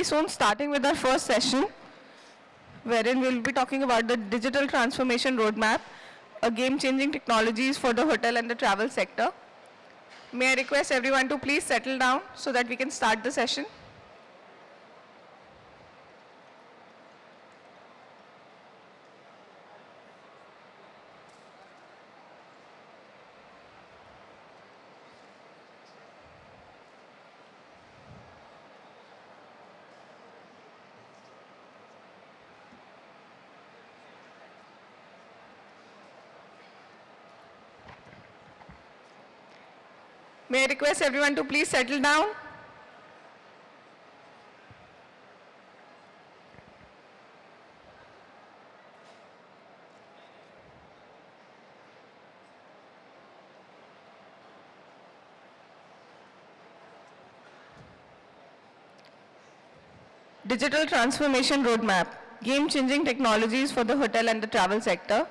be soon starting with our first session, wherein we'll be talking about the digital transformation roadmap, a game-changing technologies for the hotel and the travel sector. May I request everyone to please settle down so that we can start the session. May I request everyone to please settle down? Digital transformation roadmap, game-changing technologies for the hotel and the travel sector.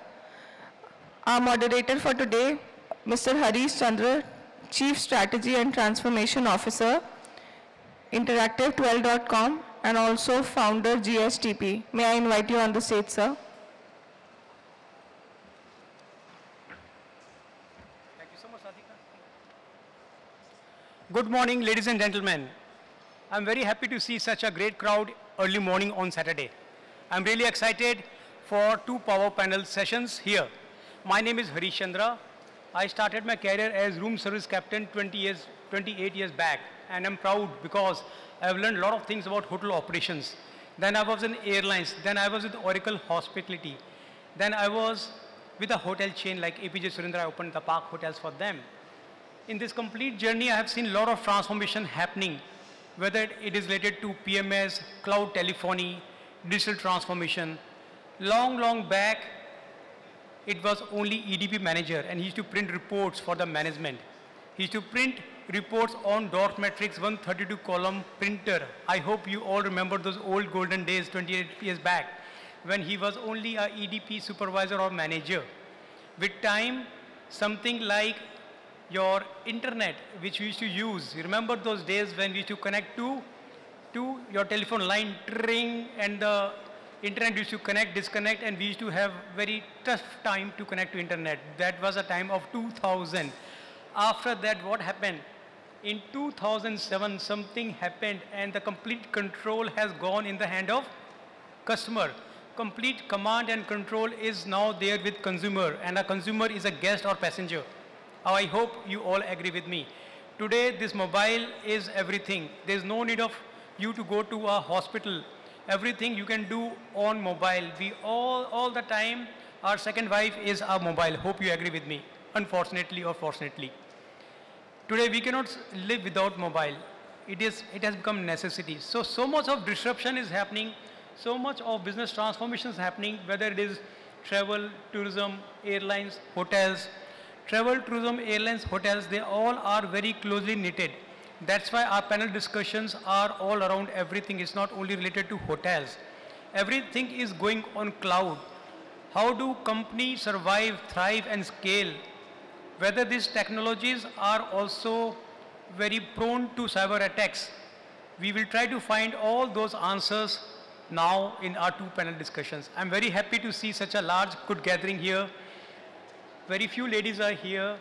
Our moderator for today, Mr. Harish, Chandra, Chief Strategy and Transformation Officer, Interactive12.com, and also founder GSTP. May I invite you on the stage, sir? Thank you so much, Radhika. Good morning, ladies and gentlemen. I'm very happy to see such a great crowd early morning on Saturday. I'm really excited for two power panel sessions here. My name is Harish Chandra. I started my career as room service captain 28 years back, and I'm proud because I've learned a lot of things about hotel operations. Then I was in Airlines, then I was with Oracle Hospitality, then I was with a hotel chain like APJ Surendra. I opened the Park Hotels for them. In this complete journey, I have seen a lot of transformation happening, whether it is related to PMS, cloud telephony, digital transformation. Long back, it was only EDP manager, and he used to print reports for the management. He used to print reports on dot matrix 132 column printer. I hope you all remember those old golden days 28 years back when he was only a EDP supervisor or manager. With time, something like your internet, which we used to use. You remember those days when we used to connect to your telephone line, ring, and the internet used to connect, disconnect, and we used to have very tough time to connect to internet. That was a time of 2000. After that, what happened? In 2007, something happened, and the complete control has gone in the hand of customer. Complete command and control is now there with consumer, and a consumer is a guest or passenger. I hope you all agree with me. Today, this mobile is everything. There's no need of you to go to a hospital. Everything you can do on mobile. We all the time, our second wife is our mobile. Hope you agree with me, unfortunately or fortunately. Today we cannot live without mobile. It has become necessity. So much of disruption is happening, so much of business transformation is happening, whether it is travel, tourism, airlines, hotels. Travel, tourism, airlines, hotels, they all are very closely knitted. That's why our panel discussions are all around everything. It's not only related to hotels. Everything is going on cloud. How do companies survive, thrive, and scale? Whether these technologies are also very prone to cyber attacks. We will try to find all those answers now in our two panel discussions. I'm very happy to see such a large, good gathering here. Very few ladies are here.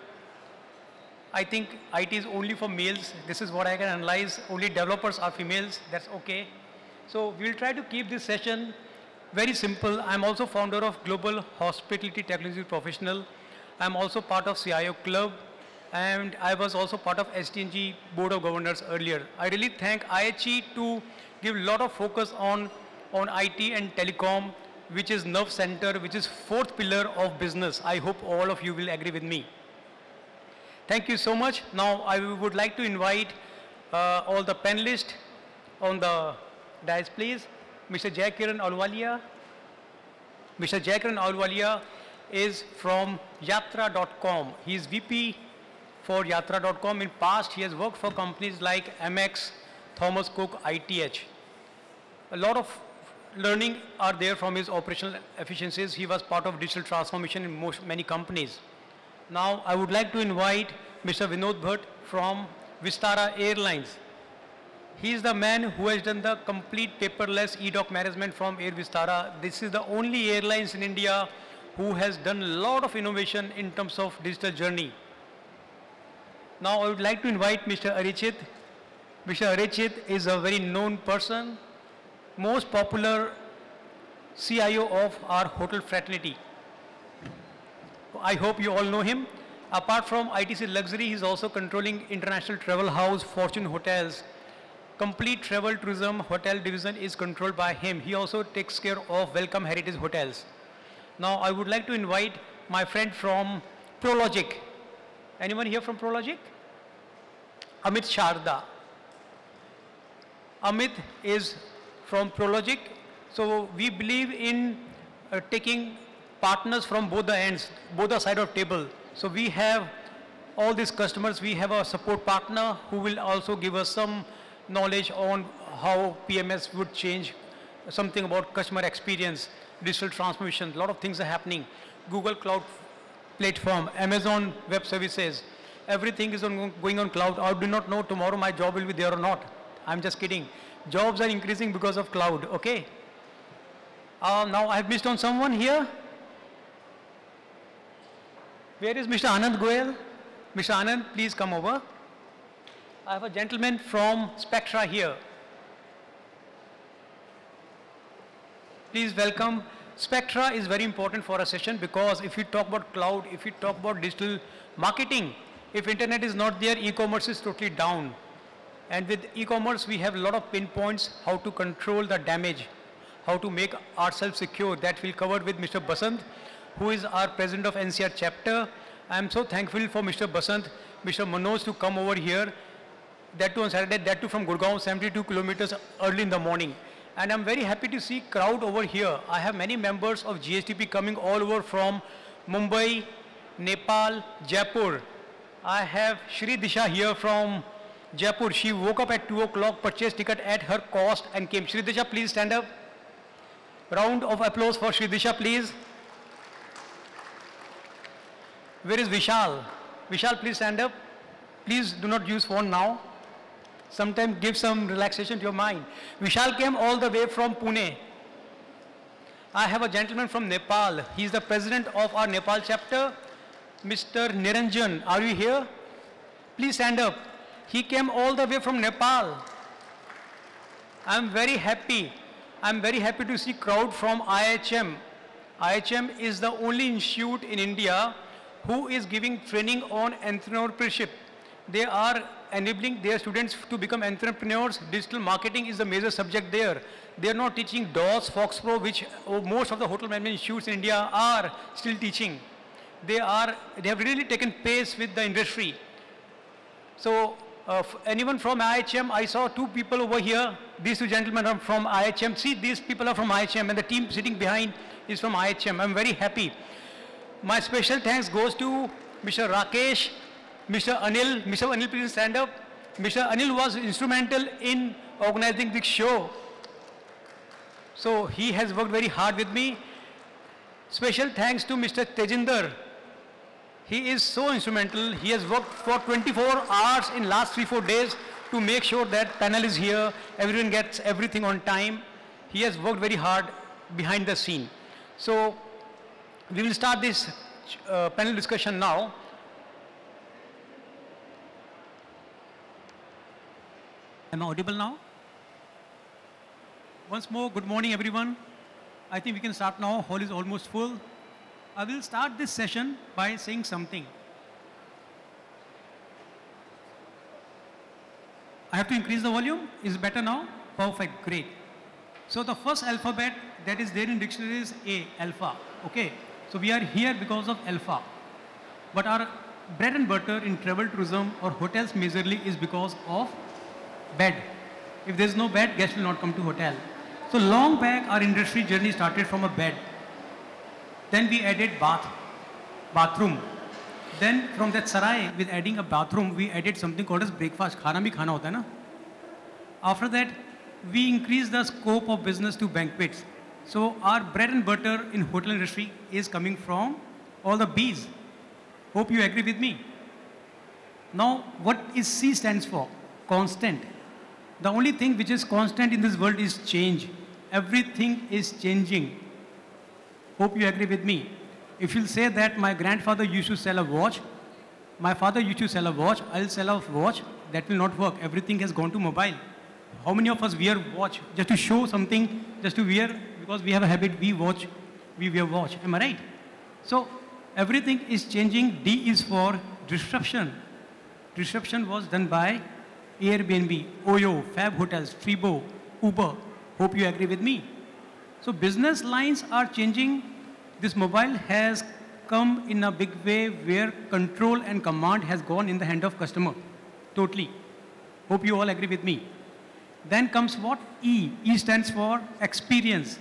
I think IT is only for males. This is what I can analyze. Only developers are females. That's okay. So we'll try to keep this session very simple. I'm also founder of Global Hospitality Technology Professional. I'm also part of CIO Club. And I was also part of STNG Board of Governors earlier. I really thank IHE to give a lot of focus on IT and telecom, which is nerve center, which is fourth pillar of business. I hope all of you will agree with me. Thank you so much. Now I would like to invite all the panelists on the dais, please. Mr. Jai Kiran Ahluwalia. Mr. Jai Kiran Ahluwalia is from Yatra.com. He is VP for Yatra.com. In past, he has worked for companies like Amex, Thomas Cook, ITH. A lot of learning are there from his operational efficiencies. He was part of digital transformation in many companies. Now, I would like to invite Mr. Vinod Bhat from Vistara Airlines. He is the man who has done the complete paperless e-doc management from Air Vistara. This is the only airlines in India who has done a lot of innovation in terms of digital journey. Now I would like to invite Mr. Arijit. Mr. Arijit is a very known person, most popular CIO of our hotel fraternity. I hope you all know him. Apart from ITC Luxury, he is also controlling International Travel House, Fortune Hotels. Complete travel tourism hotel division is controlled by him. He also takes care of Welcome Heritage Hotels. Now I would like to invite my friend from Prologic. Anyone here from Prologic? Amit Sharda. Amit is from Prologic. So we believe in taking partners from both the ends, both the side of table. So we have all these customers. We have a support partner who will also give us some knowledge on how PMS would change, something about customer experience, digital transformation. A lot of things are happening. Google Cloud Platform, Amazon Web Services, everything is going on cloud. I do not know tomorrow my job will be there or not. I'm just kidding. Jobs are increasing because of cloud, okay? Now I have missed on someone here. Where is Mr. Anand Goyal? Mr. Anand, please come over. I have a gentleman from Spectra here. Please welcome. Spectra is very important for our session because if you talk about cloud, if you talk about digital marketing, if internet is not there, e-commerce is totally down. And with e-commerce, we have a lot of pinpoints how to control the damage, how to make ourselves secure. That we'll cover with Mr. Basant, who is our president of NCR chapter. I am so thankful for Mr. Basant, Mr. Manoj to come over here. That too on Saturday, that too from Gurgaon, 72 kilometers early in the morning. And I'm very happy to see crowd over here. I have many members of GSTP coming all over from Mumbai, Nepal, Jaipur. I have Shri Disha here from Jaipur. She woke up at 2 o'clock, purchased ticket at her cost and came. Shri Disha, please stand up. Round of applause for Shri Disha, please. Where is Vishal? Vishal, please stand up. Please do not use phone now. Sometimes give some relaxation to your mind. Vishal came all the way from Pune. I have a gentleman from Nepal. He is the president of our Nepal chapter, Mr. Niranjan. Are you here? Please stand up. He came all the way from Nepal. I'm very happy. I'm very happy to see crowd from IHM. IHM is the only institute in India who is giving training on entrepreneurship. They are enabling their students to become entrepreneurs. Digital marketing is the major subject there. They are not teaching DOS, Foxpro, which most of the hotel management institutes in India are still teaching. They have really taken pace with the industry. So anyone from IHM, I saw two people over here. These two gentlemen are from IHM. See, these people are from IHM and the team sitting behind is from IHM. I'm very happy. My special thanks goes to Mr. Rakesh, Mr. Anil. Mr. Anil, please stand up. Mr. Anil was instrumental in organizing this show. So he has worked very hard with me. Special thanks to Mr. Tejinder. He is so instrumental. He has worked for 24 hours in last 3-4 days to make sure that panel is here, everyone gets everything on time. He has worked very hard behind the scene. So we will start this panel discussion now. Am I audible now? Once more, good morning everyone. I think we can start now. Hall is almost full. I will start this session by saying something. I have to increase the volume. Is it better now? Perfect, great. So the first alphabet that is there in dictionary is A, alpha. Okay, so we are here because of alpha. But our bread and butter in travel tourism or hotels majorly is because of bed. If there is no bed, guests will not come to hotel. So long back, our industry journey started from a bed. Then we added bathroom. Then from that sarai, with adding a bathroom, we added something called as breakfast. Khana bhi khana hota hai na? After that, we increased the scope of business to banquets. So our bread and butter in hotel industry is coming from all the B's. Hope you agree with me. Now, what is C stands for? Constant. The only thing which is constant in this world is change. Everything is changing. Hope you agree with me. If you'll say that my grandfather used to sell a watch, my father used to sell a watch, I'll sell a watch, that will not work. Everything has gone to mobile. How many of us wear watch just to show something, just to wear, because we have a habit, we wear watch. Am I right? So everything is changing. D is for disruption. Disruption was done by Airbnb, Oyo, Fab Hotels, Tribo, Uber. Hope you agree with me. So business lines are changing. This mobile has come in a big way where control and command has gone in the hand of customer. Totally. Hope you all agree with me. Then comes what? E. E stands for experience.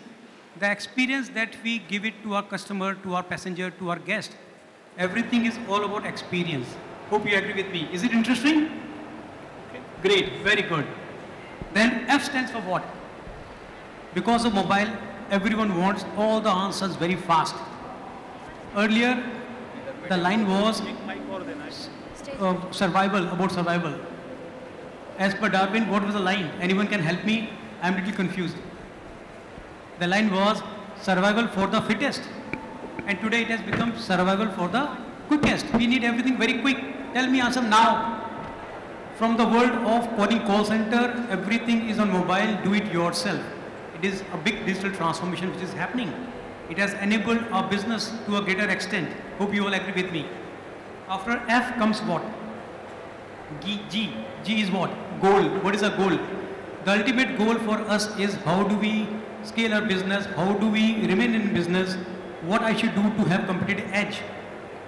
The experience that we give it to our customer, to our passenger, to our guest. Everything is all about experience. Hope you agree with me. Is it interesting? Okay. Great, very good. Then F stands for what? Because of mobile, everyone wants all the answers very fast. Earlier, the line was survival, about survival. As per Darwin, what was the line? Anyone can help me? I'm a little confused. The line was survival for the fittest. And today it has become survival for the quickest. We need everything very quick. Tell me answer now. From the world of calling call center, everything is on mobile, do it yourself. It is a big digital transformation which is happening. It has enabled our business to a greater extent. Hope you all agree with me. After F comes what? G. G is what? Goal. What is a goal? The ultimate goal for us is how do we scale our business? How do we remain in business? What I should do to have competitive edge?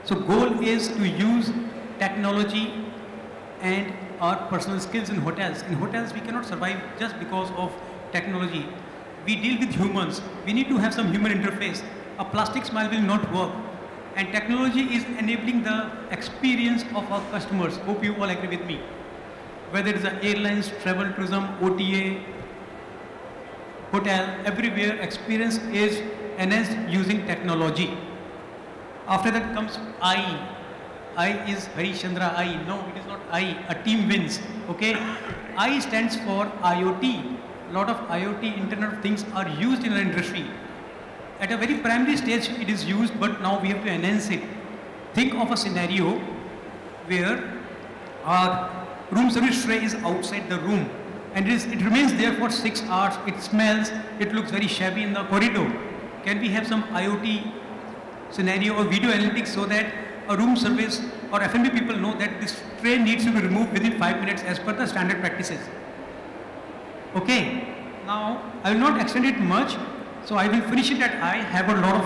So goal is to use technology and our personal skills in hotels. In hotels, we cannot survive just because of technology. We deal with humans. We need to have some human interface. A plastic smile will not work. And technology is enabling the experience of our customers. Hope you all agree with me. Whether it is airlines, travel, tourism, OTA, hotel, everywhere experience is enhanced using technology. After that comes I. I is Harish Chandra I. No, it is not I. A team wins. Okay. I stands for IoT. A lot of IoT, Internet of Things, are used in our industry. At a very primary stage, it is used, but now we have to enhance it. Think of a scenario where our room service tray is outside the room, and it remains there for 6 hours. It smells. It looks very shabby in the corridor. Can we have some IoT scenario or video analytics so that a room service or F&B people know that this tray needs to be removed within 5 minutes as per the standard practices? Okay. Now I will not extend it much. So I will finish it at I have a lot of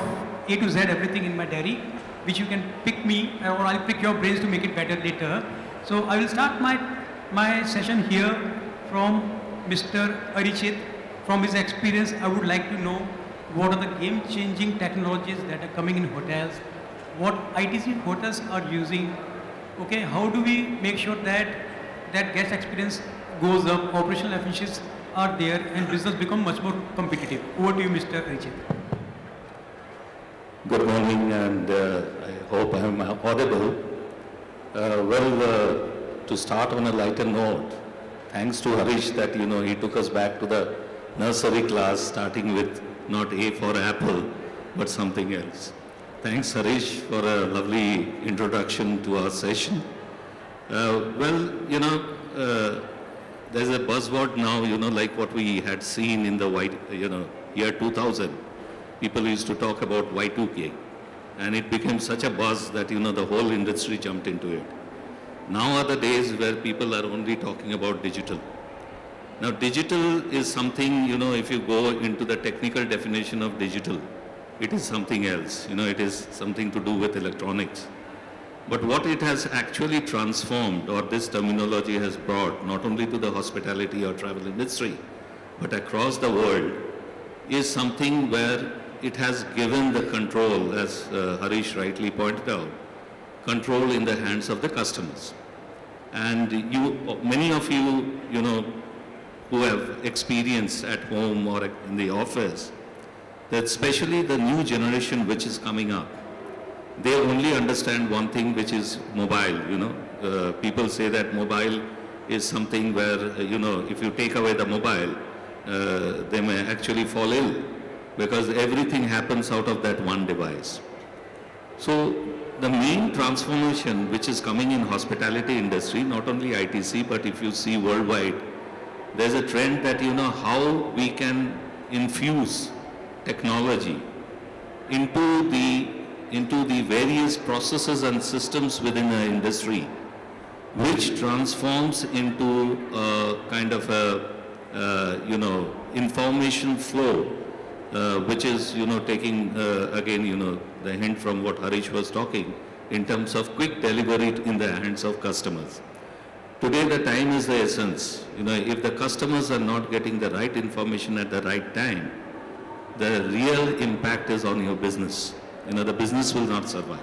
A to Z everything in my diary, which you can pick me or I'll pick your brains to make it better later. So I will start my session here from Mr. Arijit. From his experience, I would like to know what are the game-changing technologies that are coming in hotels, what ITC hotels are using, okay, how do we make sure that guest experience goes up, operational efficiencies are there and business become much more competitive. Over to you, Mr. Arijit. Good morning, and I hope I am audible. To start on a lighter note, thanks to Harish that, he took us back to the nursery class, starting with not A for apple, but something else. Thanks, Harish, for a lovely introduction to our session. There's a buzzword now, like what we had seen in the year 2000. People used to talk about Y2K, and it became such a buzz that, the whole industry jumped into it. Now are the days where people are only talking about digital. Now, digital is something, if you go into the technical definition of digital, it is something else. It is something to do with electronics. But what it has actually transformed, or this terminology has brought, not only to the hospitality or travel industry, but across the world, is something where it has given the control, as Harish rightly pointed out, control in the hands of the customers. And many of you, who have experience at home or in the office, that especially the new generation which is coming up, they only understand one thing, which is mobile. People say that mobile is something where, if you take away the mobile, they may actually fall ill because everything happens out of that one device. So the main transformation which is coming in hospitality industry, not only ITC, but if you see worldwide, there's a trend that, how we can infuse technology into the various processes and systems within the industry, which transforms into a kind of a, information flow, which is, taking, again, the hint from what Harish was talking, in terms of quick delivery in the hands of customers. Today, the time is the essence. If the customers are not getting the right information at the right time, the real impact is on your business. The business will not survive.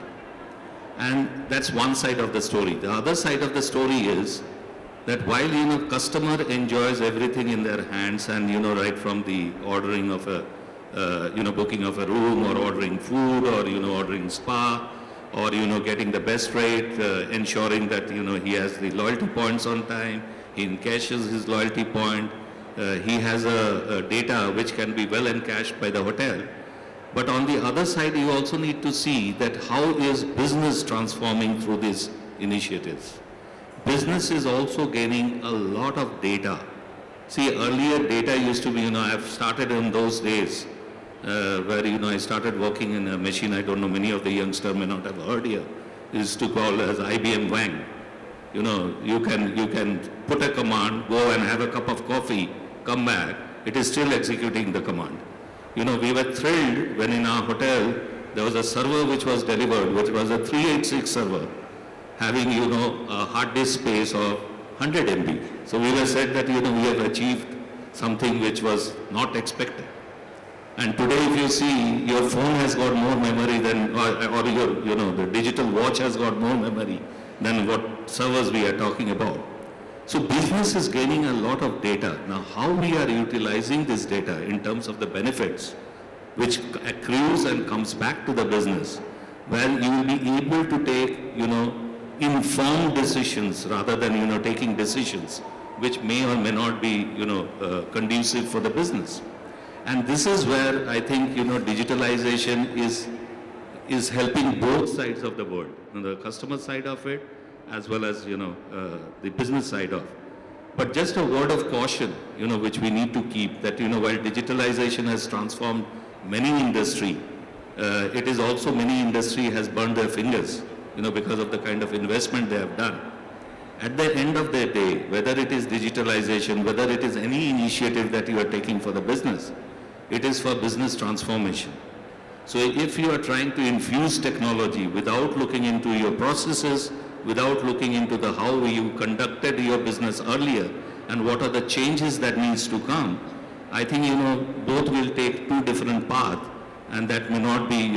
And that's one side of the story. The other side of the story is that while, customer enjoys everything in their hands and, right from the ordering of a, booking of a room or ordering food or, ordering spa, or, getting the best rate, ensuring that, he has the loyalty points on time, he encashes his loyalty point, he has a data which can be well encashed by the hotel. But on the other side, you also need to see that how is business transforming through these initiatives. Business is also gaining a lot of data. See, earlier data used to be, I've started in those days, where, I started working in a machine, I don't know, many of the youngsters may not have heard here, is to call as IBM Wang. You can put a command, go and have a cup of coffee, come back, it is still executing the command. We were thrilled when in our hotel, there was a server which was delivered, which was a 386 server, having, a hard disk space of 100 MB. So we were said that, we have achieved something which was not expected. And today, if you see, your phone has got more memory than, or your, the digital watch has got more memory than what servers we are talking about. So business is gaining a lot of data. Now, how we are utilizing this data in terms of the benefits, which accrues and comes back to the business, where you will be able to take, informed decisions rather than, taking decisions which may or may not be, conducive for the business. And this is where I think, digitalization is helping both sides of the world, the customer side of it, as well as, the business side of. But just a word of caution, which we need to keep, that, while digitalization has transformed many industry, it is also many industry has burned their fingers, because of the kind of investment they have done. At the end of the day, whether it is digitalization, whether it is any initiative that you are taking for the business, it is for business transformation. So if you are trying to infuse technology without looking into your processes, without looking into the how you conducted your business earlier and what are the changes that needs to come, I think, both will take two different paths, and that may not be,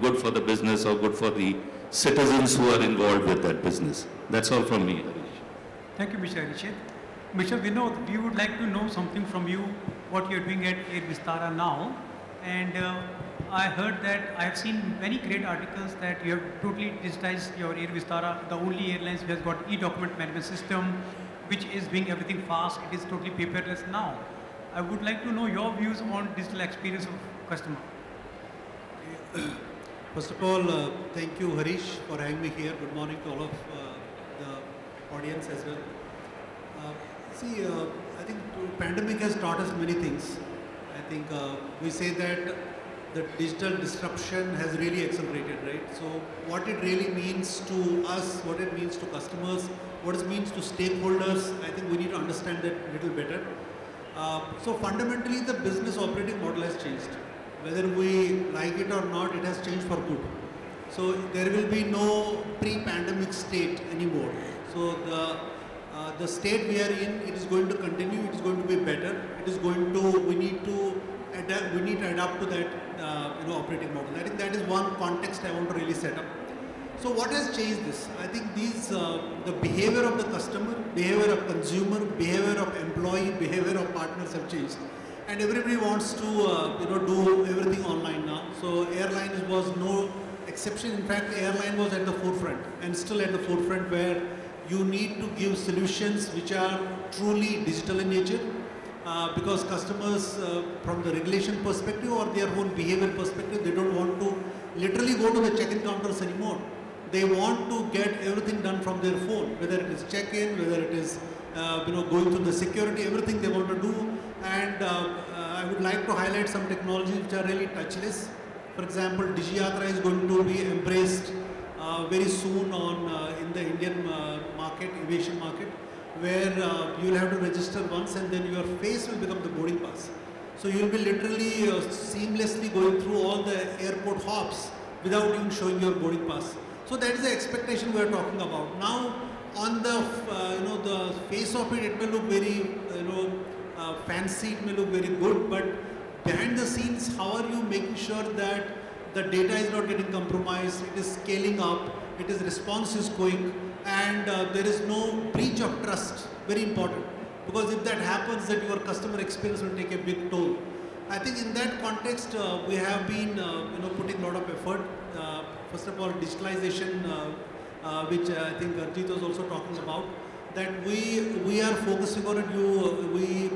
good for the business or good for the citizens who are involved with that business. That's all from me, Harish. Thank you, Mr. Arijit. Mr. Vinod, we would like to know something from you, what you're doing at Air Vistara now. And I heard that I have seen many great articles that you have totally digitized your Air Vistara, the only airlines which has got e-document management system, which is doing everything fast. It is totally paperless now. I would like to know your views on digital experience of customer. First of all, thank you, Harish, for having me here. Good morning to all of the audience as well. I think the pandemic has taught us many things. I think we say that the digital disruption has really accelerated, right? So what it really means to us, what it means to customers, what it means to stakeholders, I think we need to understand that a little better. So fundamentally, the business operating model has changed. Whether we like it or not, it has changed for good. So there will be no pre-pandemic state anymore. So the state we are in, it is going to continue, it is going to be better. It is going to, we need to adapt to that operating model. I think that is one context I want to really set up. So what has changed this? I think the behavior of the customer, behavior of consumer, behavior of employee, behavior of partners have changed. And everybody wants to do everything online now. So Airlines was no exception. In fact, Airline was at the forefront and still at the forefront, where you need to give solutions which are truly digital in nature, because customers from the regulation perspective or their own behavior perspective, they don't want to literally go to the check-in counters anymore. They want to get everything done from their phone, whether it is check-in, whether it is going through the security, everything they want to do. And I would like to highlight some technologies which are really touchless. For example, DigiYatra is going to be embraced very soon in the Indian market, aviation market, where you will have to register once and then your face will become the boarding pass. So you will be literally seamlessly going through all the airport hops without even showing your boarding pass. So that is the expectation we are talking about. Now, on the the face of it, it may look very fancy, it may look very good, but behind the scenes, how are you making sure that the data is not getting compromised, it is scaling up, its response is going, and there is no breach of trust, very important. Because if that happens, that your customer experience will take a big toll. I think in that context, we have been putting a lot of effort. First of all, digitalization, which I think Arijit was also talking about, that we are focusing on it. We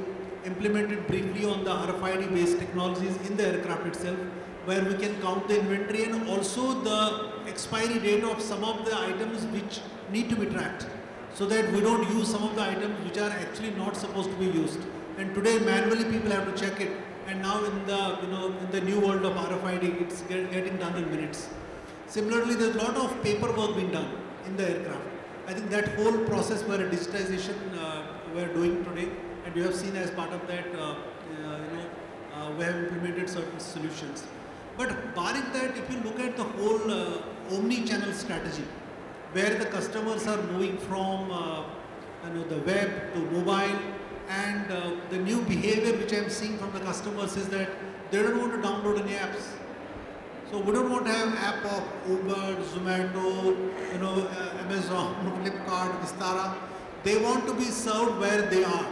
implemented briefly on the RFID based technologies in the aircraft itself, where we can count the inventory and also the expiry date of some of the items which need to be tracked, so that we don't use some of the items which are actually not supposed to be used. And today manually people have to check it, and now in the new world of RFID, it's getting done in minutes. Similarly, there's a lot of paperwork being done in the aircraft. I think that whole process where digitization we're doing today, and you have seen as part of that, we have implemented certain solutions. But barring that, if you look at the whole omni-channel strategy, where the customers are moving from the web to mobile, and the new behavior which I am seeing from the customers is that they don't want to download any apps. So we don't want to have app of Uber, Zomato, Amazon, Flipkart, Vistara. They want to be served where they are.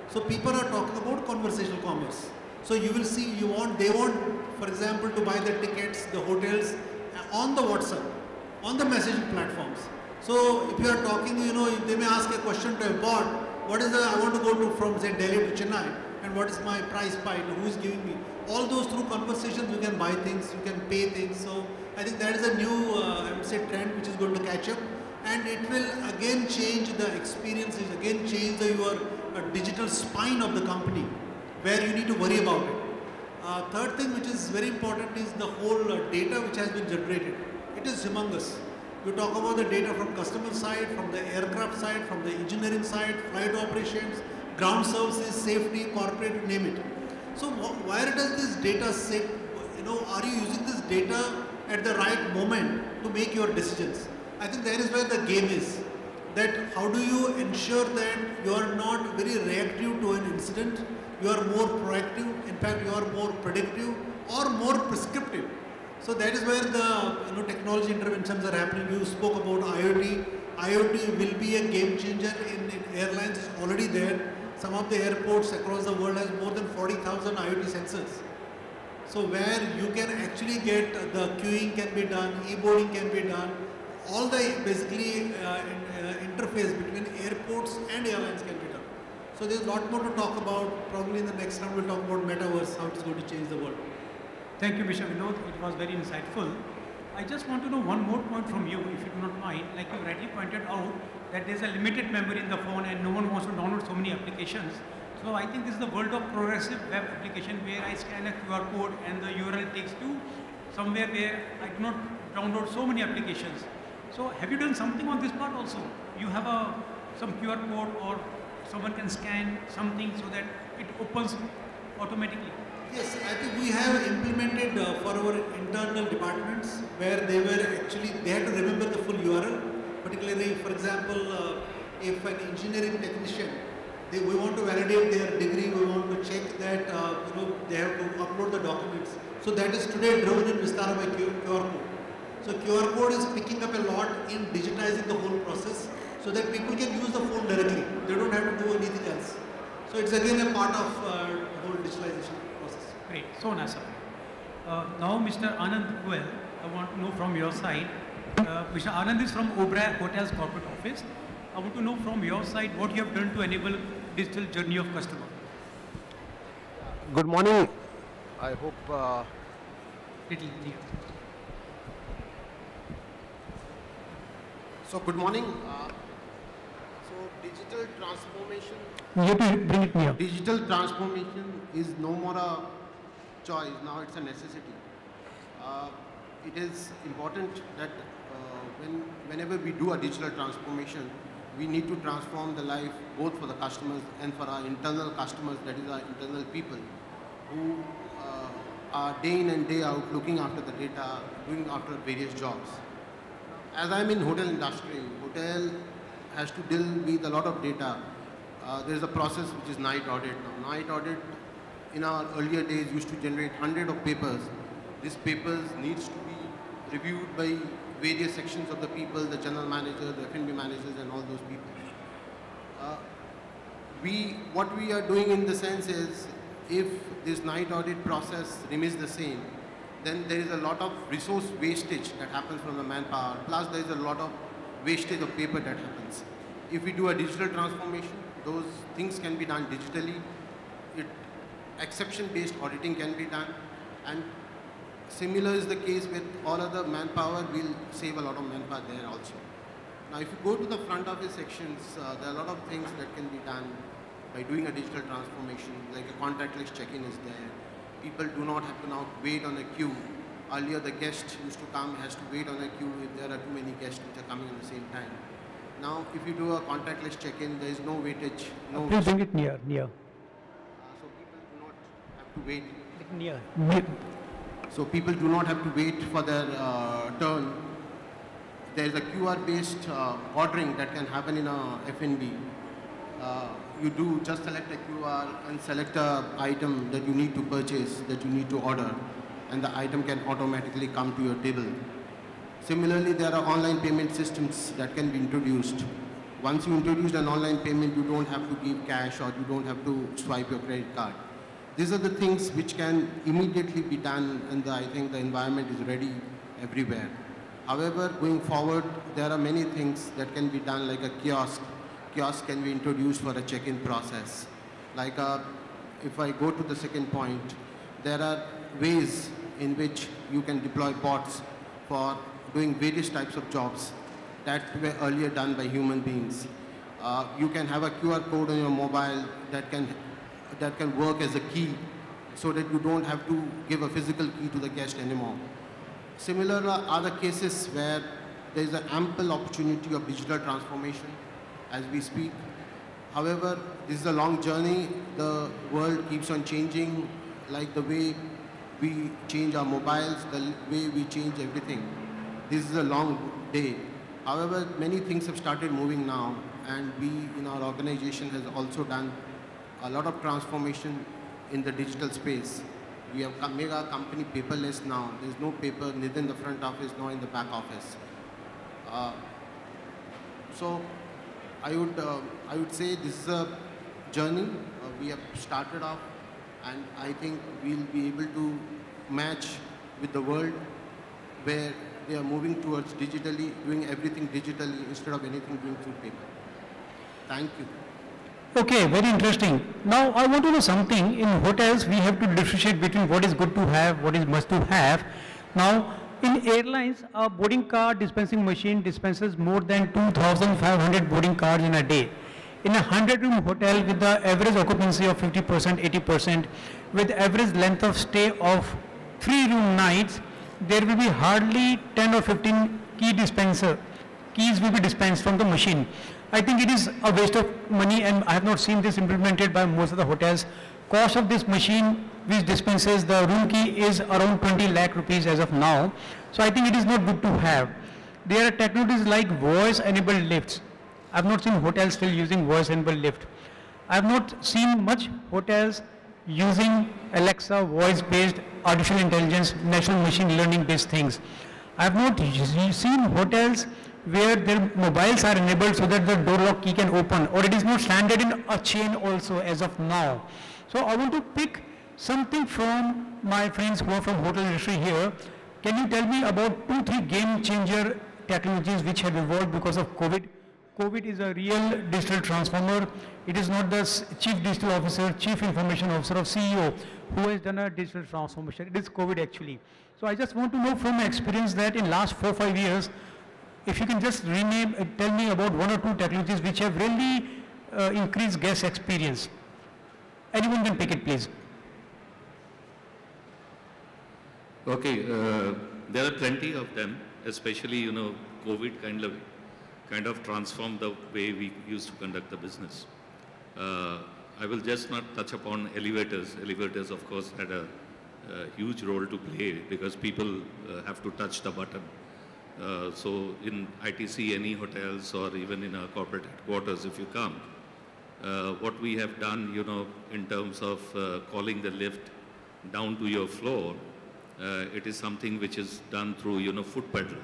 So people are talking about conversational commerce. So you will see, they want, for example, to buy the tickets, the hotels on the WhatsApp, on the messaging platforms. So if you are talking, they may ask a question to a bot, I want to go from say Delhi to Chennai, and what is my price point, who is giving me? All those through conversations you can buy things, you can pay things. So I think that is a new, I would say, trend which is going to catch up, and it will again change the experiences, again change your digital spine of the company, where you need to worry about it. Third thing which is very important is the whole data which has been generated. It is humongous. You talk about the data from customer side, from the aircraft side, from the engineering side, flight operations, ground services, safety, corporate, name it. So where does this data sit? Are you using this data at the right moment to make your decisions? I think that is where the game is. That how do you ensure that you are not very reactive to an incident, you are more proactive, in fact you are more predictive or more prescriptive. So that is where the technology interventions are happening. You spoke about IoT. IoT will be a game changer in airlines. It's already there. Some of the airports across the world has more than 40,000 IoT sensors. So where you can actually get the queuing can be done, e-boarding can be done, all the basically interface between airports and airlines can be done. So there's a lot more to talk about. Probably in the next round we'll talk about metaverse, how it's going to change the world. Thank you, Mr. Vinod. It was very insightful. I just want to know one more point from you, if you do not mind. Like you rightly pointed out, that there's a limited memory in the phone and no one wants to download so many applications. So I think this is the world of progressive web application, where I scan a QR code and the URL takes to somewhere where I do not download so many applications. So have you done something on this part also? You have some QR code, or someone can scan something so that it opens automatically? Yes, I think we have implemented for our internal departments, where they had to remember the full URL. Particularly, for example, if an engineering technician, we want to validate their degree, we want to check that they have to upload the documents. So that is today driven in Vistara by QR code. So QR code is picking up a lot in digitizing the whole process, so that people can use the phone directly. They don't have to do anything else. So it's again a part of the whole digitalization process. Great, so nice. Now Mr. Anand Goel, I want to know from your side. Mr. Anand is from Oberoi Hotels Corporate Office. I want to know from your side what you have done to enable digital journey of customer. Good morning. I hope Little near. so. Good morning. So digital transformation. You have to bring it near. Digital transformation is no more a choice. Now it's a necessity. It is important that whenever we do a digital transformation, we need to transform the life both for the customers and for our internal customers, that is our internal people, who are day in and day out looking after the data, doing after various jobs. As I'm in hotel industry, hotel has to deal with a lot of data. There is a process which is night audit. Now, night audit in our earlier days used to generate hundreds of papers. These papers needs to be reviewed by various sections of the people, the general manager, the F&B managers and all those people. What we are doing in the sense is, if this night audit process remains the same, then there is a lot of resource wastage that happens from the manpower, plus there is a lot of wastage of paper that happens. If we do a digital transformation, those things can be done digitally. Exception-based auditing can be done, and similar is the case with all other manpower. We'll save a lot of manpower there also. Now, if you go to the front office sections, there are a lot of things that can be done by doing a digital transformation, like a contactless check-in is there. People do not have to now wait on a queue. Earlier, the guest used to come, has to wait on a queue if there are too many guests which are coming at the same time. Now, if you do a contactless check-in, there is no waitage. No. Please bring it near. So people do not have to wait. Near. So people do not have to wait for their turn. There is a QR-based ordering that can happen in a F&B. You do just select a QR and select a item that you need to purchase, that you need to order, and the item can automatically come to your table. Similarly, there are online payment systems that can be introduced. Once you introduce an online payment, you don't have to give cash or you don't have to swipe your credit card. These are the things which can immediately be done, and I think the environment is ready everywhere. However, going forward, there are many things that can be done, like a kiosk. Kiosk can be introduced for a check-in process. Like if I go to the second point, there are ways in which you can deploy bots for doing various types of jobs that were earlier done by human beings. You can have a QR code on your mobile that can work as a key, so that you don't have to give a physical key to the guest anymore. Similar are the cases where there is an ample opportunity of digital transformation as we speak. However, this is a long journey. The world keeps on changing, like the way we change our mobiles, the way we change everything. This is a long day. However, many things have started moving now, and we in our organization has also done a lot of transformation in the digital space. We have made our company paperless now. There is no paper neither in the front office nor in the back office. So I would say this is a journey we have started off, and I think we'll be able to match with the world where they are moving towards digitally, doing everything digitally instead of anything doing through paper. Thank you. Okay, very interesting. Now, I want to know something. In hotels, we have to differentiate between what is good to have, what is must to have. Now, in airlines, a boarding card dispensing machine dispenses more than 2,500 boarding cards in a day. In a 100-room hotel with the average occupancy of 50%, 80%, with average length of stay of 3 room nights, there will be hardly 10 or 15 keys will be dispensed from the machine. I think it is a waste of money, and I have not seen this implemented by most of the hotels. Cost of this machine which dispenses the room key is around 20 lakh rupees as of now. So I think it is not good to have. There are technologies like voice-enabled lifts. I have not seen hotels still using voice-enabled lift. I have not seen much hotels using Alexa, voice-based artificial intelligence, natural machine learning-based things. I have not seen hotels where their mobiles are enabled so that the door lock key can open, or it is not standard in a chain also as of now. So I want to pick something from my friends who are from hotel industry here. Can you tell me about 2-3 game changer technologies which have evolved because of COVID? COVID is a real digital transformer. It is not the chief digital officer, chief information officer of CEO who has done a digital transformation. It is COVID actually. So I just want to know from experience that in last 4-5 years, if you can just rename, tell me about 1 or 2 technologies which have really increased guest experience. Anyone can pick it, please. Okay, there are plenty of them, especially, COVID kind of transformed the way we used to conduct the business. I will just not touch upon elevators. Elevators, of course, had a huge role to play because people have to touch the button. So in ITC, any hotels or even in our corporate headquarters, if you come, what we have done, in terms of calling the lift down to your floor, it is something which is done through, foot pedal.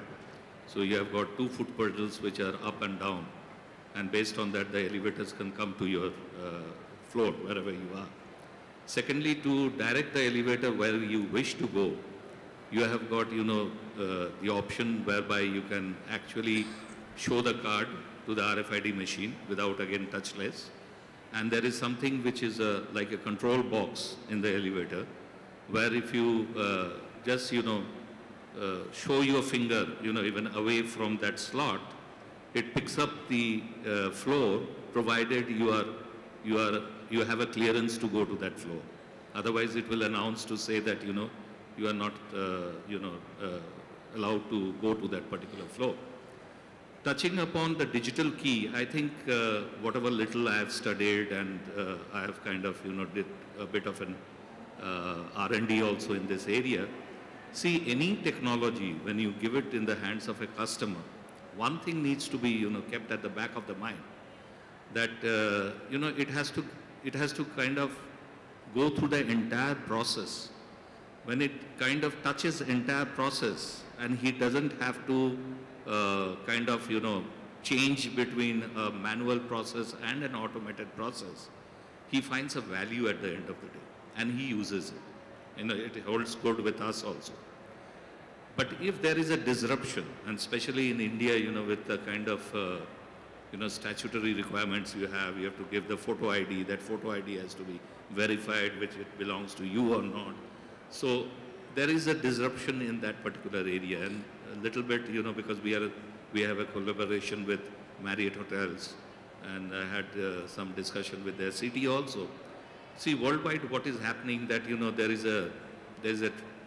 So you have got 2 foot pedals which are up and down, and based on that, the elevators can come to your floor, wherever you are. Secondly, to direct the elevator where you wish to go, you have got, the option whereby you can actually show the card to the RFID machine without, again, touchless. And there is something which is like a control box in the elevator, where if you just, show your finger, even away from that slot, it picks up the floor, provided you have a clearance to go to that floor. Otherwise, it will announce to say that, you are not, allowed to go to that particular floor. Touching upon the digital key, I think whatever little I have studied, and I have kind of, did a bit of an R&D also in this area. See, any technology, when you give it in the hands of a customer, one thing needs to be, kept at the back of the mind, that, it has to kind of go through the entire process. When it kind of touches the entire process, and he doesn't have to kind of, change between a manual process and an automated process, he finds a value at the end of the day, and he uses it. It holds good with us also. But if there is a disruption, and especially in India, with the kind of, statutory requirements you have to give the photo ID. That photo ID has to be verified, which it belongs to you or not. So there is a disruption in that particular area, and a little bit, because we have a collaboration with Marriott Hotels, and I had some discussion with their CTO also. See, worldwide, what is happening that, there is a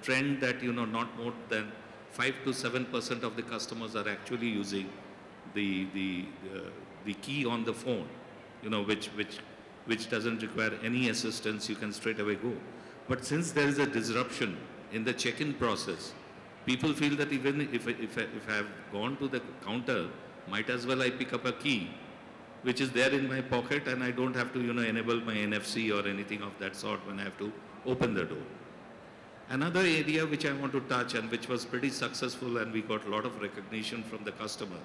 trend that, not more than 5 to 7% of the customers are actually using the key on the phone, which doesn't require any assistance. You can straight away go. But since there is a disruption in the check-in process, people feel that even if I have gone to the counter, might as well I pick up a key, which is there in my pocket, and I don't have to, enable my NFC or anything of that sort when I have to open the door. Another area which I want to touch, and which was pretty successful, and we got a lot of recognition from the customer,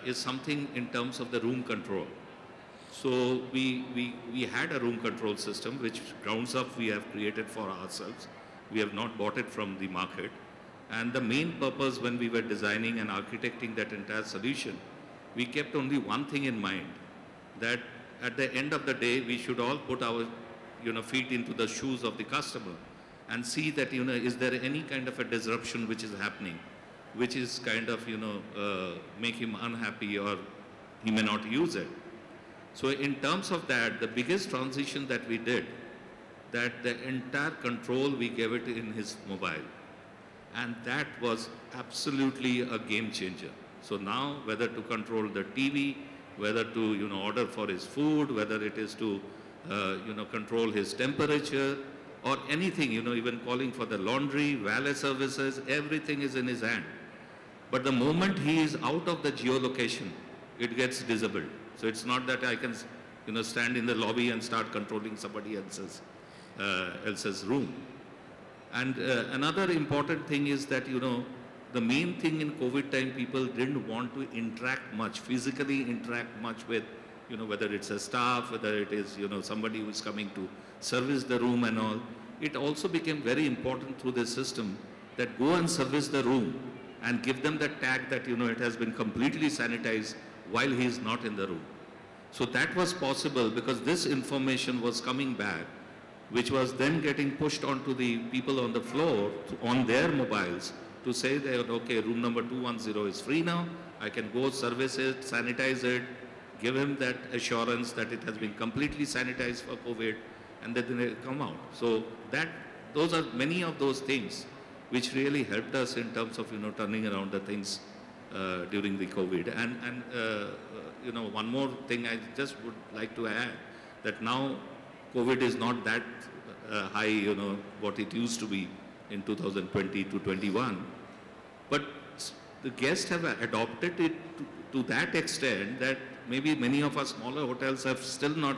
is something in terms of the room control. So we had a room control system, which grounds up we have created for ourselves. We have not bought it from the market. And the main purpose when we were designing and architecting that entire solution, we kept only one thing in mind, that at the end of the day, we should all put our, feet into the shoes of the customer and see that, is there any kind of a disruption which is happening, which is kind of, make him unhappy, or he may not use it. So in terms of that, the biggest transition that we did, that the entire control we gave it in his mobile. And that was absolutely a game changer. So now, whether to control the TV, whether to, order for his food, whether it is to, control his temperature, or anything, even calling for the laundry, valet services, everything is in his hand. But the moment he is out of the geolocation, it gets disabled. So it's not that I can, stand in the lobby and start controlling somebody else's room. And another important thing is that, the main thing in COVID time, people didn't want to interact much, physically interact much with, whether it's a staff, whether it is, somebody who's coming to service the room and all. It also became very important through this system that go and service the room and give them the tag that, it has been completely sanitized while he is not in the room. So that was possible because this information was coming back, which was then getting pushed onto the people on the floor on their mobiles to say that, okay, room number 210 is free now, I can go service it, sanitize it, give him that assurance that it has been completely sanitized for COVID, and then they come out. So those are many of those things which really helped us in terms of, turning around the things during the COVID. And one more thing I just would like to add, that now COVID is not that high, what it used to be in 2020 to 21. But the guests have adopted it to that extent that maybe many of our smaller hotels have still not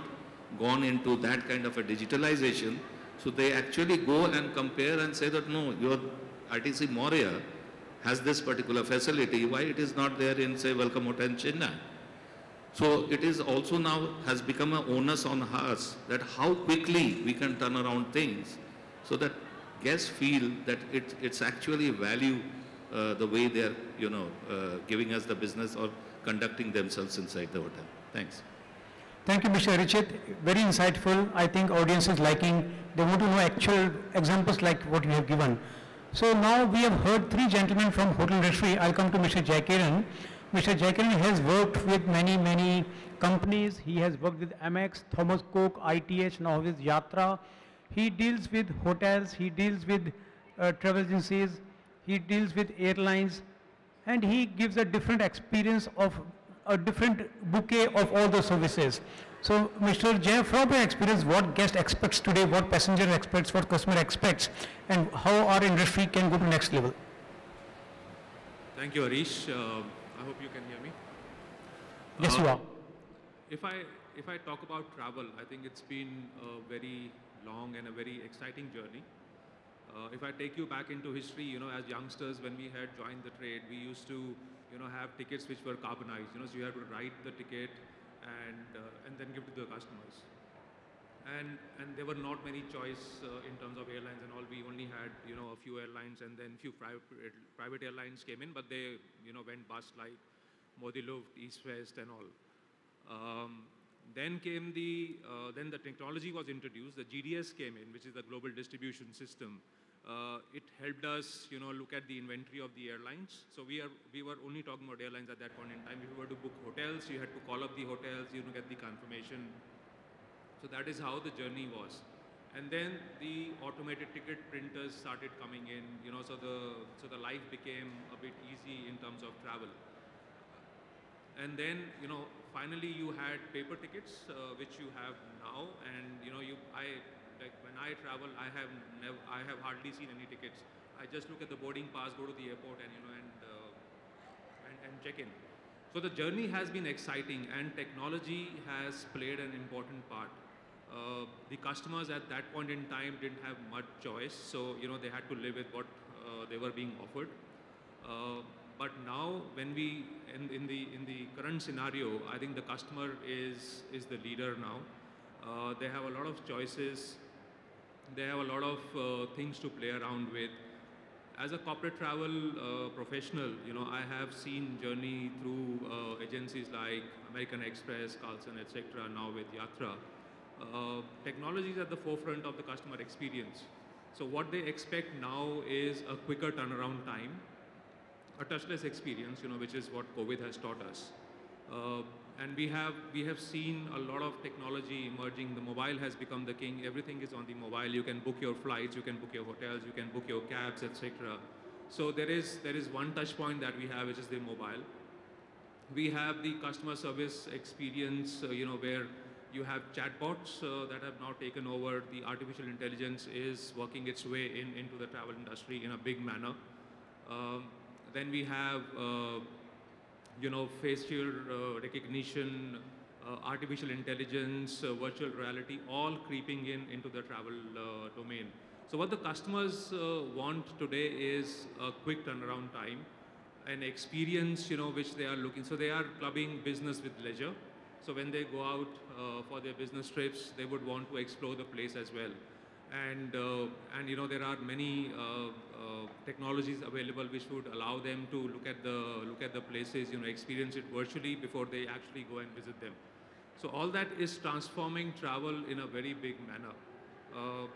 gone into that kind of a digitalization. So they actually go and compare and say that, no, your ITC Moria has this particular facility, why it is not there in, say, Welcome Hotel in Chennai? So it is also now has become an onus on us that how quickly we can turn around things so that guests feel that it's actually value the way they're, giving us the business or conducting themselves inside the hotel. Thanks. Thank you, Mr. Arijit. Very insightful. I think audience is liking. They want to know actual examples like what you have given. So now we have heard three gentlemen from hotel industry. I'll come to Mr. Jaikiran. Mr. Jaikiran has worked with many companies. He has worked with Amex, Thomas Cook, ITH, now with Yatra. He deals with hotels, he deals with travel agencies, he deals with airlines, and he gives a different experience of a different bouquet of all the services. So Mr. Jai, from your experience, what guest expects today, what passenger expects, what customer expects, and how our industry can go to next level? Thank you, Harish. I hope you can hear me. Yes, you are. If I talk about travel, I think it's been a very long and a very exciting journey. If I take you back into history, as youngsters, when we had joined the trade, we used to, have tickets which were carbonized. So you had to write the ticket and then give it to the customers. And there were not many choice in terms of airlines and all. We only had, a few airlines, and then few private airlines came in, but they, went bust, like Modi Luft, East West and all. Then came then the technology was introduced. The GDS came in, which is the global distribution system. It helped us, look at the inventory of the airlines. So we were only talking about airlines at that point in time. If you were to book hotels, you had to call up the hotels, get the confirmation. So that is how the journey was. And then the automated ticket printers started coming in, so the life became a bit easy in terms of travel. And then, finally you had paper tickets, which you have now. And, like when I travel, I have hardly seen any tickets. I just look at the boarding pass, go to the airport and, and check in. So the journey has been exciting, and technology has played an important part. The customers at that point in time didn't have much choice, so they had to live with what they were being offered. But now, when we in the current scenario, I think the customer is the leader now. They have a lot of choices. They have a lot of things to play around with. As a corporate travel professional, I have seen journey through agencies like American Express, Carlson, etc. Now with Yatra. Technology is at the forefront of the customer experience. So what they expect now is a quicker turnaround time, a touchless experience, which is what COVID has taught us. And we have seen a lot of technology emerging. The mobile has become the king. Everything is on the mobile. You can book your flights, you can book your hotels, you can book your cabs, etc. So there is one touch point that we have, which is the mobile. We have the customer service experience, where you have chatbots that have now taken over. The artificial intelligence is working its way into the travel industry in a big manner. Then we have, facial recognition, artificial intelligence, virtual reality, all creeping into the travel domain. So what the customers want today is a quick turnaround time, an experience, which they are looking. So they are clubbing business with leisure. So when they go out for their business trips, they would want to explore the place as well. And you know, there are many technologies available which would allow them to look at the places, you know, experience it virtually before they actually go and visit them. So all that is transforming travel in a very big manner.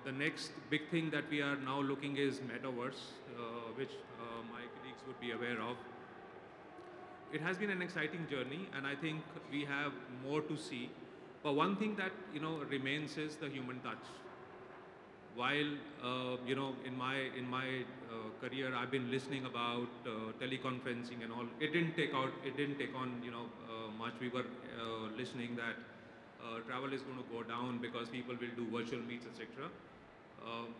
The next big thing that we are now looking is metaverse, which my colleagues would be aware of. It has been an exciting journey, and I think we have more to see. But one thing that, you know, remains is the human touch. While you know, in my career, I've been listening about teleconferencing and all. It didn't take on, you know, much. We were listening that travel is going to go down because people will do virtual meets, etc.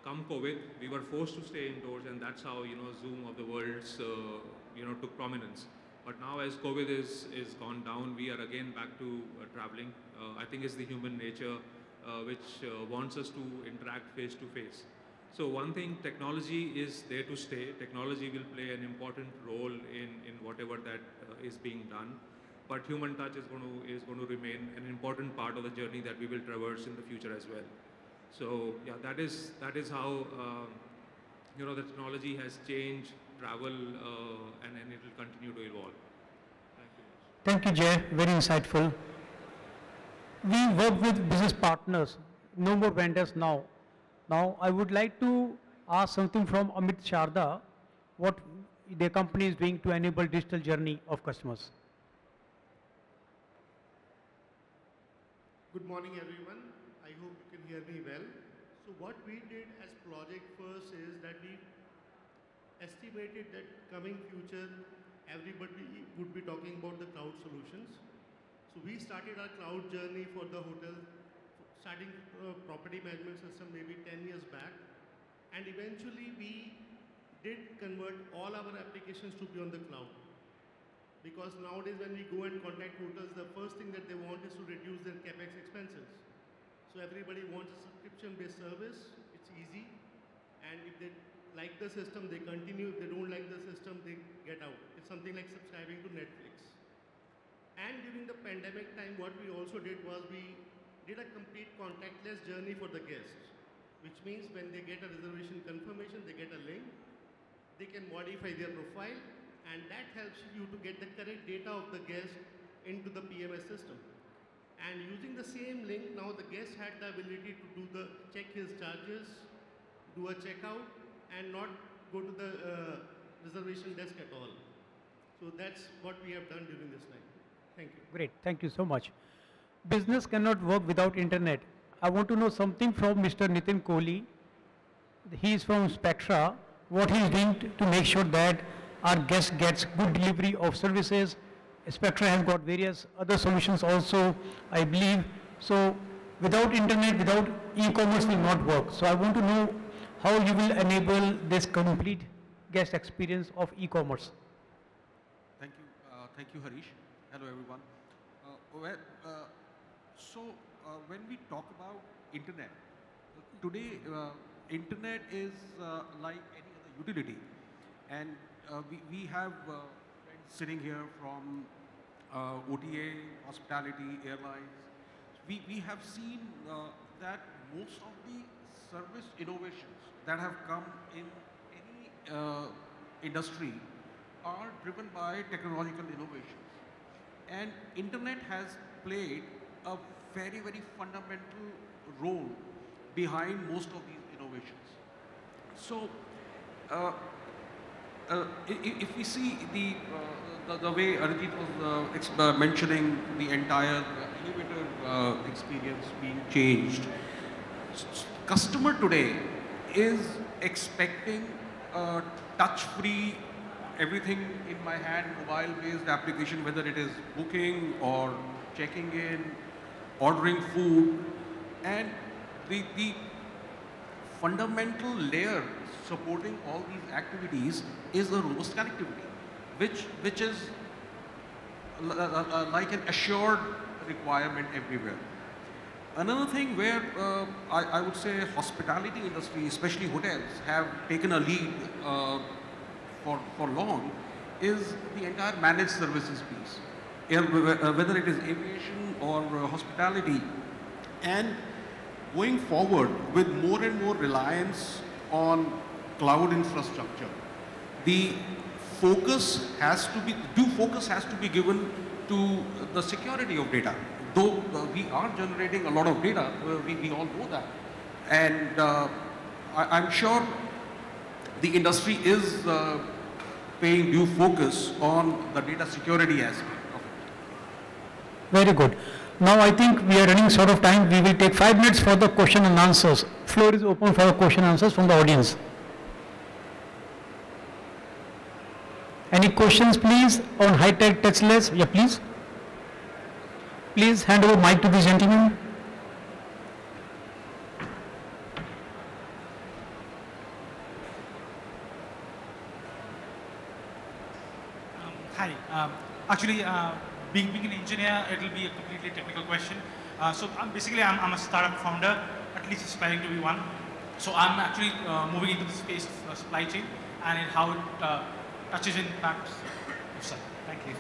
Come COVID, we were forced to stay indoors, and that's how, you know, Zoom of the world's you know, took prominence. But now, as COVID is gone down, we are again back to traveling. I think it's the human nature which wants us to interact face to face. So one thing, technology is there to stay. Technology will play an important role in whatever that is being done. But human touch is going to remain an important part of the journey that we will traverse in the future as well. So yeah, that is how you know, the technology has changed travel, and it will continue to evolve. Thank you, Jay. Very insightful. We work with business partners, no more vendors now. Now, I would like to ask something from Amit Sharda, what their company is doing to enable digital journey of customers. Good morning, everyone. I hope you can hear me well. So what we did as Prologic first is that we estimated that coming future, everybody would be talking about the cloud solutions. So we started our cloud journey for the hotel, starting property management system maybe 10 years back. And eventually we did convert all our applications to be on the cloud. Because nowadays when we go and contact hotels, the first thing that they want is to reduce their CapEx expenses. So everybody wants a subscription-based service. It's easy. And if they like the system, they continue. If they don't like the system, they get out. It's something like subscribing to Netflix. And during the pandemic time, what we also did was we did a complete contactless journey for the guests, which means when they get a reservation confirmation, they get a link, they can modify their profile, and that helps you to get the correct data of the guest into the PMS system. And using the same link, now the guest had the ability to check his charges, do a checkout, and not go to the reservation desk at all. So that's what we have done during this time. Thank you. Great, thank you so much. Business cannot work without internet. I want to know something from Mr. Nitin Kohli. He is from Spectra. What he is doing to make sure that our guest gets good delivery of services. Spectra has got various other solutions also, I believe. So without internet, without e-commerce will not work. So I want to know how you will enable this complete guest experience of e-commerce. Thank you, Harish. Hello, everyone. When we talk about internet, today internet is like any other utility, and we have friends sitting here from OTA, hospitality, airlines. We have seen that most of the service innovations that have come in any industry are driven by technological innovations. And internet has played a very, very fundamental role behind most of these innovations. So, if we see the way Arijit was mentioning the entire elevator experience being changed, customer today is expecting touch-free, everything in my hand, mobile-based application, whether it is booking or checking in, ordering food, and the fundamental layer supporting all these activities is a robust connectivity, which is like an assured requirement everywhere. Another thing where I would say hospitality industry, especially hotels, have taken a lead for long is the entire managed services piece, whether it is aviation or hospitality. And going forward with more and more reliance on cloud infrastructure, the focus has to be given to the security of data. Though we are generating a lot of data, we all know that. And I'm sure the industry is paying due focus on the data security aspect of it. Very good. Now I think we are running short of time. We will take 5 minutes for the question and answers. Floor is open for question and answers from the audience. Any questions please on high-tech touchless? Yeah, please. Please hand over mic to this gentleman. Hi. Actually, being an engineer, it will be a completely technical question. So basically, I'm a startup founder, at least aspiring to be one. So I'm actually moving into the space of supply chain and how it touches and impacts. Oh, sorry. Thank you.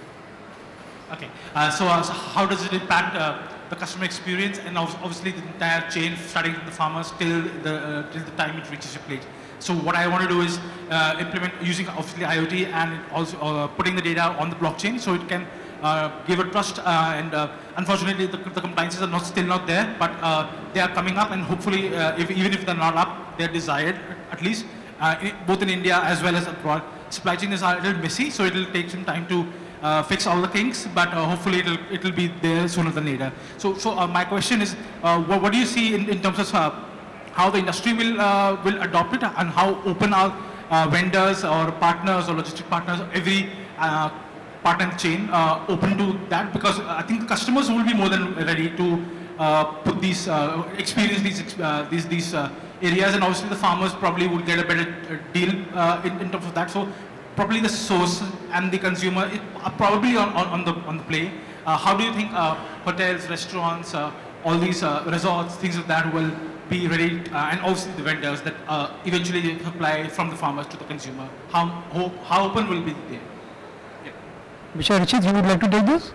Okay. So how does it impact the customer experience and obviously the entire chain, starting from the farmers till the time it reaches your plate? So what I want to do is implement using obviously IoT and also putting the data on the blockchain so it can give a trust and unfortunately the compliances are still not there, but they are coming up and hopefully even if they're not up, they're desired at least both in India as well as abroad. Supply chain is a little messy, so it will take some time to fix all the kinks, but hopefully it will be there sooner than later. So my question is, what do you see in terms of how the industry will adopt it and how open our vendors or partners or logistic partners, every partner in the chain open to that? Because I think the customers will be more than ready to put these, experience these areas, and obviously the farmers probably would get a better deal in terms of that. So probably the source and the consumer are probably on the play. How do you think hotels, restaurants, all these resorts, things like that will be ready, and obviously the vendors that eventually supply from the farmers to the consumer? How open will be there? Yeah. Mr. Arijit, you would like to take this?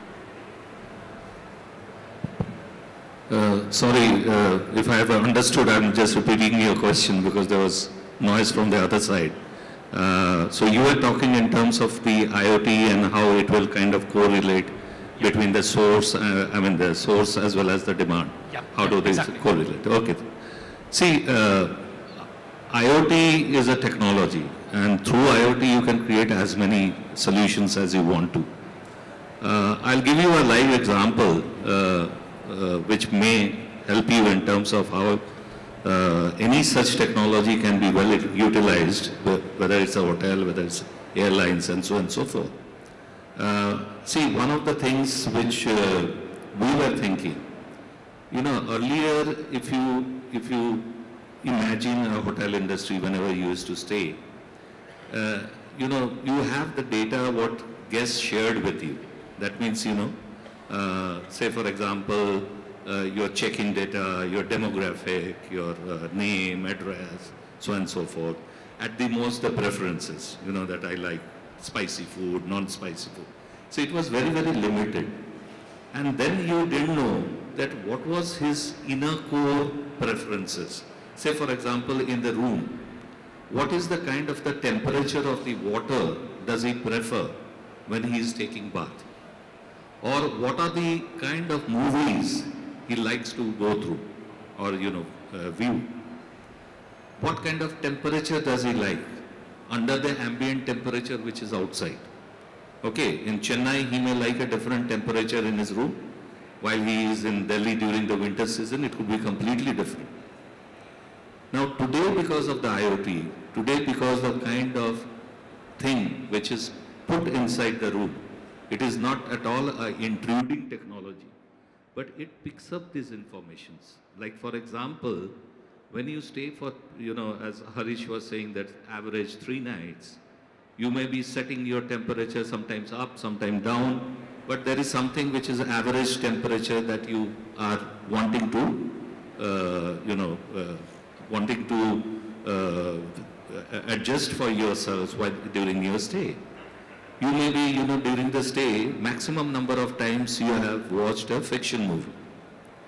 Sorry, if I have understood, I'm just repeating your question because there was noise from the other side. So you were talking in terms of the IoT and how it will kind of correlate between the source, the source as well as the demand. Yeah. How do they correlate? Okay. See, IoT is a technology, and through IoT you can create as many solutions as you want to. I'll give you a live example which may help you in terms of how any such technology can be well utilized, whether it's a hotel, whether it's airlines, and so on and so forth. See, one of the things which we were thinking, earlier if you imagine a hotel industry whenever you used to stay, you have the data what guests shared with you. That means, say for example, your check-in data, your demographic, your name, address, so on and so forth. At the most, the preferences, that I like spicy food, non-spicy food. So it was very, very limited. And then you didn't know that what was his inner core preferences. Say for example, in the room, what is the kind of the temperature of the water does he prefer when he is taking bath? Or what are the kind of movies he likes to go through or, view? What kind of temperature does he like under the ambient temperature which is outside? Okay, in Chennai, he may like a different temperature in his room. While he is in Delhi during the winter season, it could be completely different. Now today, because of the IoT, today because of the kind of thing which is put inside the room, it is not at all an intruding technology, but it picks up these informations. Like for example, when you stay for, as Harish was saying, that average 3 nights, you may be setting your temperature sometimes up, sometimes down, but there is something which is average temperature that you are wanting to, adjust for yourselves while during your stay. You may be, during the stay, maximum number of times you have watched a fiction movie.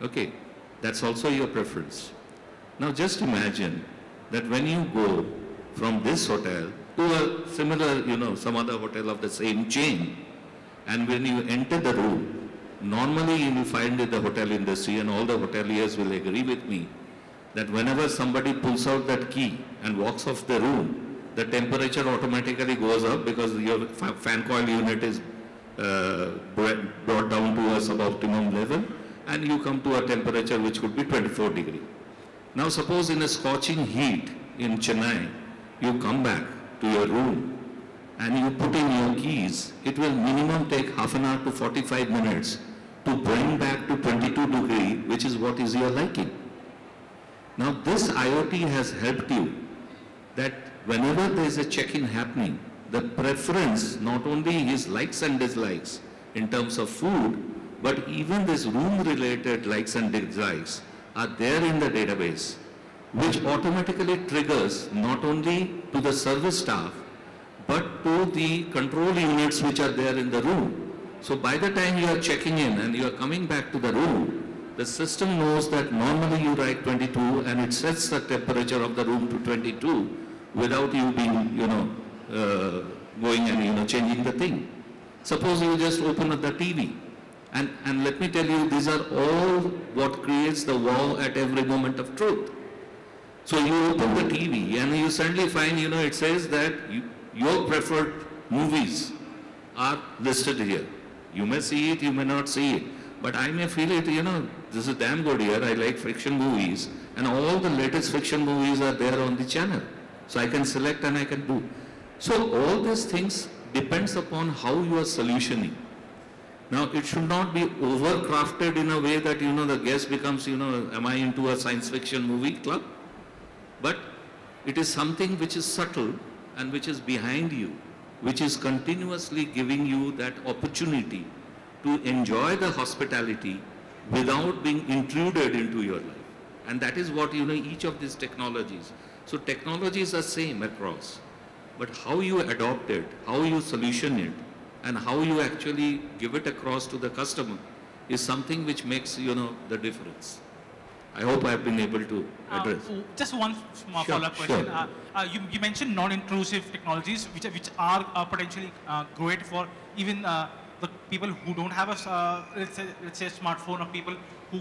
Okay, that's also your preference. Now just imagine that when you go from this hotel to a similar, some other hotel of the same chain, and when you enter the room, normally you will find in the hotel industry, and all the hoteliers will agree with me, that whenever somebody pulls out that key and walks off the room, the temperature automatically goes up because your fan coil unit is brought down to a suboptimum level, and you come to a temperature which could be 24 degrees. Now suppose in a scorching heat in Chennai, you come back to your room and you put in your keys, it will minimum take half an hour to 45 minutes to bring back to 22 degrees, which is what is your liking. Now this IoT has helped you that whenever there is a check-in happening, the preference, not only his likes and dislikes in terms of food, but even this room-related likes and dislikes are there in the database, which automatically triggers not only to the service staff, but to the control units which are there in the room. So by the time you are checking in and you are coming back to the room, the system knows that normally you write 22 and it sets the temperature of the room to 22 without you being, going and, changing the thing. Suppose you just open up the TV. And let me tell you, these are all what creates the wow at every moment of truth. So you open the TV and you suddenly find, it says that your preferred movies are listed here. You may see it, you may not see it. But I may feel it, this is damn good here. I like fiction movies. And all the latest fiction movies are there on the channel. So I can select and I can do. So all these things depends upon how you are solutioning. Now, it should not be overcrafted in a way that, the guest becomes, am I into a science fiction movie club? But it is something which is subtle and which is behind you, which is continuously giving you that opportunity to enjoy the hospitality without being intruded into your life. And that is what, each of these technologies. So technologies are same across, but how you adopt it, how you solution it, and how you actually give it across to the customer is something which makes, the difference. I hope I have been able to address. Just one small follow-up question. Sure. You mentioned non-intrusive technologies which are potentially great for even the people who don't have a, let's say a smartphone, or people who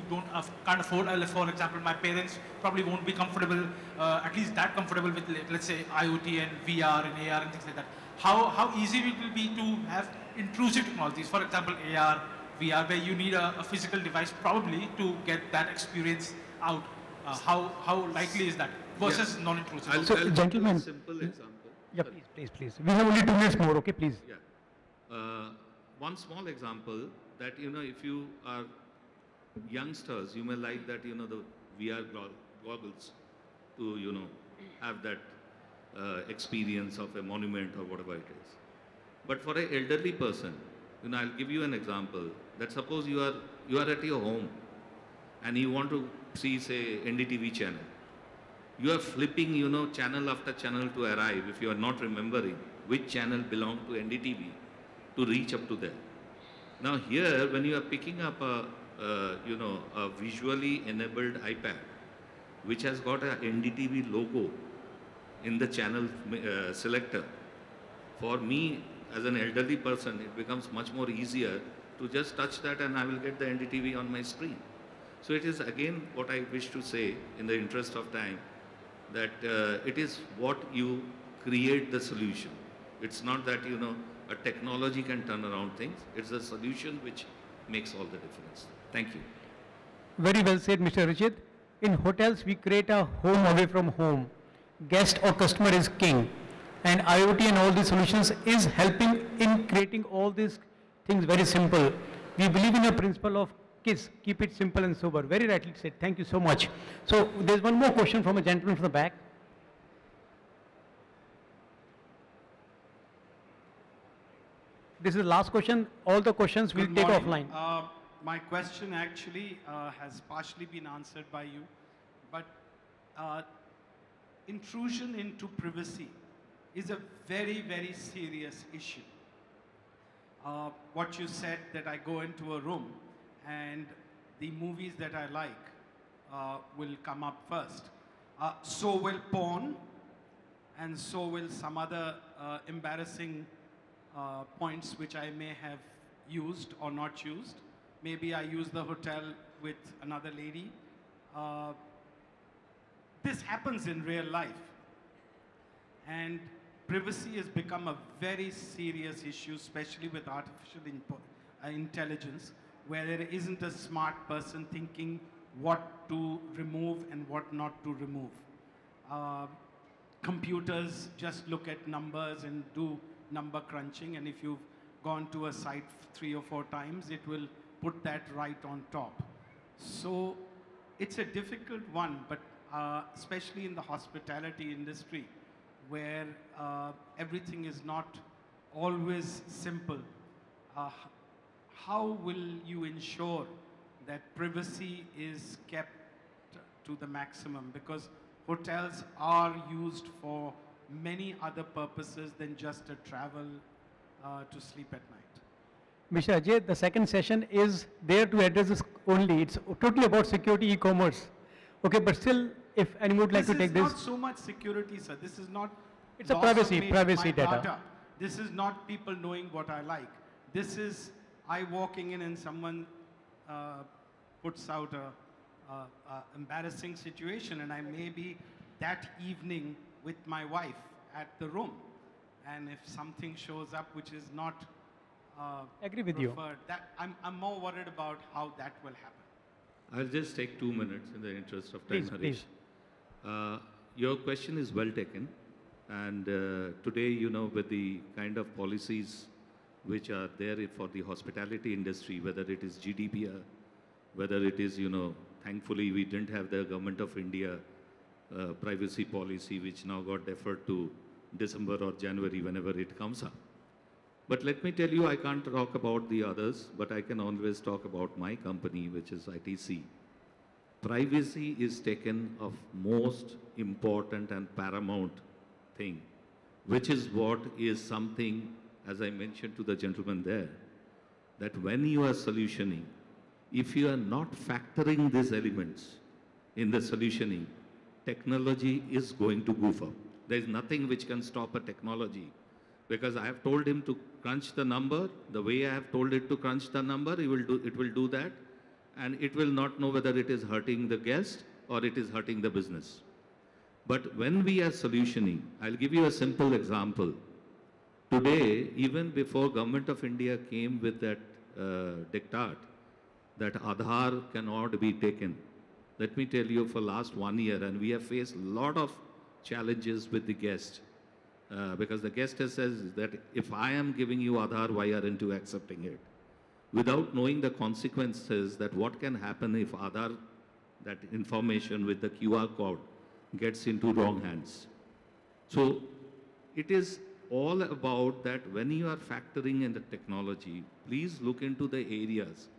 can't afford, for example, my parents probably won't be comfortable, at least that comfortable with, let's say, IoT and VR and AR and things like that. How easy it will be to have intrusive technologies, for example, AR, VR, where you need a physical device probably to get that experience out. How likely is that versus non-intrusive? So, gentlemen, simple example. Yeah, please. We have only 2 minutes more, okay, please. Yeah. One small example that, if you are youngsters, you may like that, the VR goggles to, have that experience of a monument or whatever it is. But for an elderly person, I'll give you an example that suppose you are at your home and you want to see, say, NDTV channel. You are flipping, channel after channel to arrive if you are not remembering which channel belonged to NDTV to reach up to there. Now here, when you are picking up a visually enabled iPad, which has got a NDTV logo in the channel selector, for me as an elderly person, it becomes much more easier to just touch that and I will get the NDTV on my screen. So it is again what I wish to say in the interest of time, that it is what you create the solution. It's not that, a technology can turn around things. It's the solution which makes all the difference. Thank you. Very well said, Mr. Arijit. In hotels, we create a home away from home. Guest or customer is king. And IoT and all these solutions is helping in creating all these things very simple. We believe in a principle of KISS, keep it simple and sober. Very rightly said. Thank you so much. So there's one more question from a gentleman from the back. This is the last question. All the questions we'll take offline. My question actually has partially been answered by you, but intrusion into privacy is a very, very serious issue. What you said, that I go into a room and the movies that I like will come up first. So will porn, and so will some other embarrassing points which I may have used or not used. Maybe I used the hotel with another lady. This happens in real life. And privacy has become a very serious issue, especially with artificial intelligence, where there isn't a smart person thinking what to remove and what not to remove. Computers just look at numbers and do number crunching, and if you've gone to a site 3 or 4 times, it will put that right on top. So it's a difficult one, but especially in the hospitality industry, where everything is not always simple. How will you ensure that privacy is kept to the maximum? Because hotels are used for many other purposes than just a travel to sleep at night. Mr. Ajay, the second session is there to address this only. It's totally about security e-commerce. Okay, but still, if anyone would like to take this. This is not so much security, sir. This is not. It's a privacy data. This is not people knowing what I like. This is I walking in and someone puts out a embarrassing situation, and I may be that evening with my wife at the room, and if something shows up which is not agree with you. That I'm more worried about how that will happen. I'll just take 2 minutes in the interest of time, Please, Harish. please. Your question is well taken. And today, you know, with the kind of policies which are there for the hospitality industry, whether it is GDPR, whether it is, you know, thankfully we didn't have the Government of India privacy policy, which now got deferred to December or January, whenever it comes up. But let me tell you, I can't talk about the others, but I can always talk about my company, which is ITC. Privacy is taken of most important and paramount thing, which is what is something, as I mentioned to the gentleman there, that when you are solutioning, if you are not factoring these elements in the solutioning, technology is going to goof up. There is nothing which can stop a technology, because I have told him to crunch the number, the way I have told it to crunch the number, it will do that, and it will not know whether it is hurting the guest or it is hurting the business. But when we are solutioning, I'll give you a simple example. Today, even before Government of India came with that diktat, that Aadhaar cannot be taken, let me tell you, for last 1 year, and we have faced a lot of challenges with the guest, because the guest has says that if I am giving you Aadhaar, why aren't you accepting it? Without knowing the consequences, that what can happen if Aadhaar, that information with the QR code, gets into wrong hands. So it is all about that when you are factoring in the technology, please look into the areas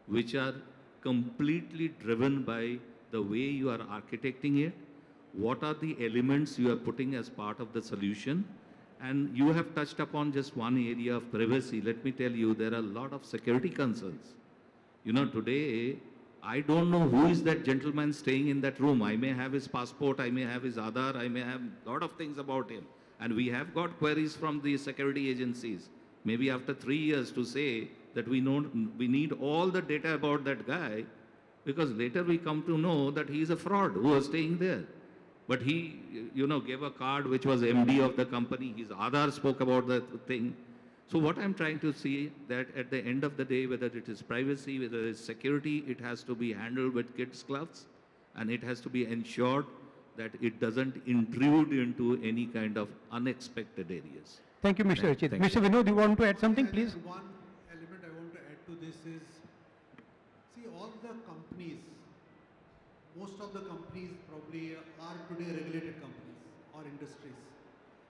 which are completely driven by the way you are architecting it, what are the elements you are putting as part of the solution, and you have touched upon just one area of privacy. Let me tell you, there are a lot of security concerns. You know, today, I don't know who is that gentleman staying in that room. I may have his passport, I may have his Aadhaar, I may have a lot of things about him. And we have got queries from the security agencies, maybe after 3 years, to say that we need all the data about that guy, because later we come to know that he is a fraud who was staying there. But he, you know, gave a card which was MD of the company. His Aadhaar spoke about the thing. So what I'm trying to see, that at the end of the day, whether it is privacy, whether it is security, it has to be handled with kids' gloves, and it has to be ensured that it doesn't intrude into any kind of unexpected areas. Thank you, Mr. Arijit. Mr. Vinod, you want to add something, please? One element I want to add to this is, see, all the companies, most of the companies probably are today regulated companies or industries.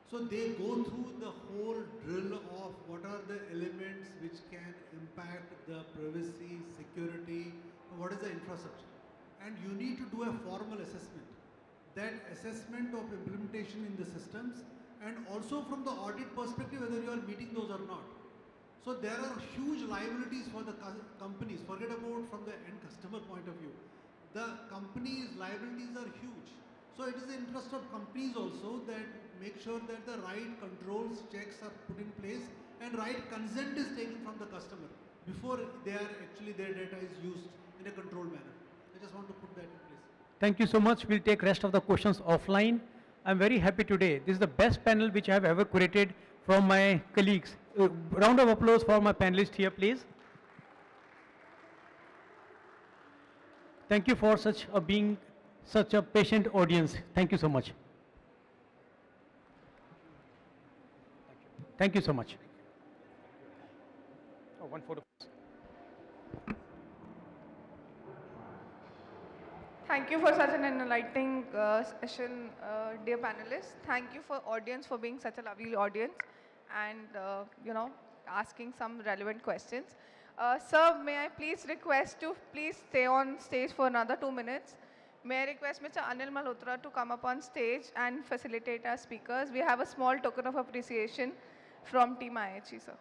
So they go through the whole drill of what are the elements which can impact the privacy, security, what is the infrastructure. And you need to do a formal assessment. That assessment of implementation in the systems, and also from the audit perspective, whether you are meeting those or not. So there are huge liabilities for the companies. Forget about from the end customer point of view. The company's liabilities are huge. So it is the interest of companies also that make sure that the right controls, checks are put in place and right consent is taken from the customer before their data is used in a controlled manner. I just want to put that in place. Thank you so much. We'll take rest of the questions offline. I'm very happy today. This is the best panel which I have ever curated from my colleagues. Round of applause for my panelists here, please. Thank you for being such a patient audience. Thank you so much. Thank you so much. Oh, one photo. Thank you for such an enlightening session, dear panelists. Thank you for audience for being such a lovely audience and, asking some relevant questions. Sir, may I please request to please stay on stage for another 2 minutes. May I request Mr. Anil Malhotra to come up on stage and facilitate our speakers. We have a small token of appreciation from Team IHE, sir.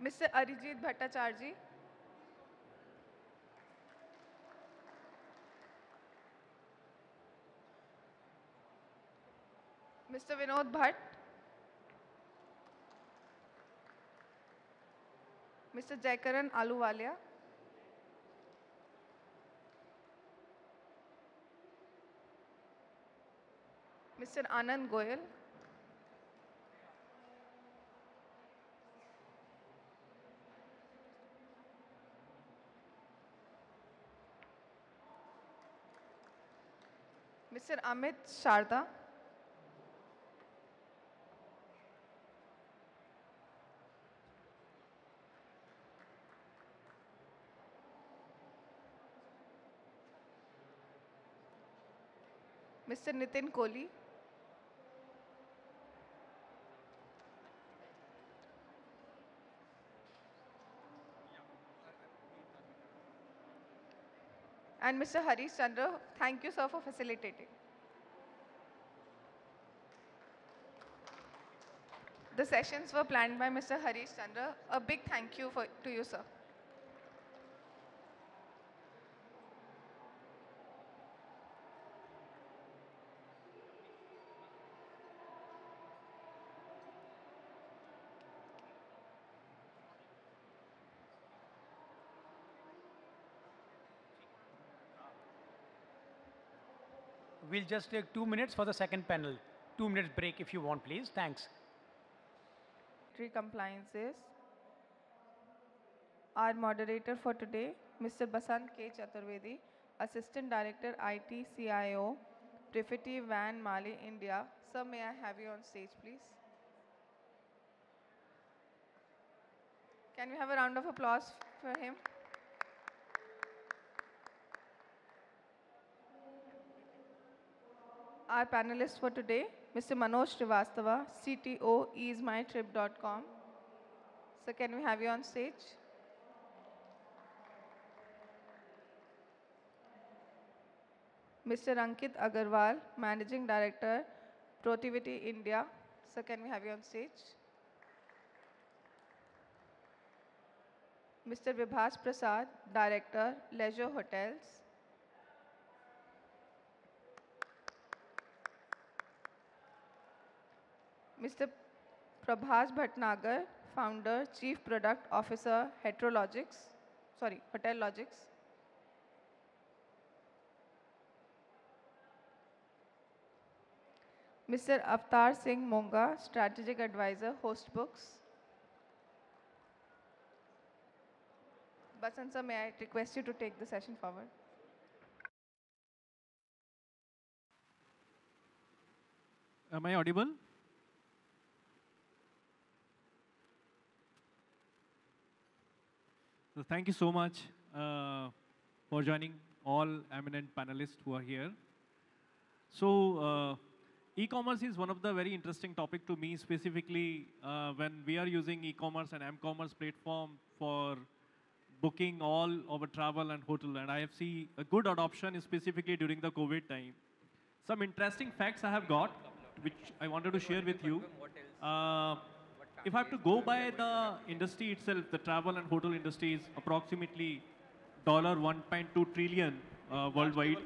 Mr. Arijit Bhattacharjee. Mr. Vinod Bhat. Mr. Jaikaran Aluwalia. Mr. Anand Goyal. Mr. Amit Sharda. Mr. Nitin Kohli. And Mr. Harish Chandra. Thank you, sir, for facilitating. The sessions were planned by Mr. Harish Chandra. A big thank you to you, sir. We'll just take 2 minutes for the second panel. 2 minutes break if you want, please. Thanks. Compliances. Our moderator for today, Mr. Basant K. Chaturvedi, Assistant Director IT CIO, Prifity Van Mali, India. Sir, may I have you on stage, please? Can we have a round of applause for him? Our panelists for today, Mr. Manoj Srivastava, CTO, easemytrip.com. So can we have you on stage? Mr. Ankit Agarwal, Managing Director, Protivity India. So can we have you on stage? Mr. Vibhas Prasad, Director, Leisure Hotels. Mr. Prabhas Bhatnagar, Founder, Chief Product Officer, Hotel Logics. Mr. Avtar Singh Monga, Strategic Advisor, Host Books. Basant sir, may I request you to take the session forward? Am I audible? So thank you so much for joining all eminent panelists who are here. So e-commerce is one of the very interesting topic to me, specifically when we are using e-commerce and m-commerce platform for booking all our travel and hotel. And I have seen a good adoption specifically during the COVID time. Some interesting facts I have got which I wanted to share with you. If I have to go by the industry itself, the travel and hotel industry is approximately $1.2 trillion worldwide.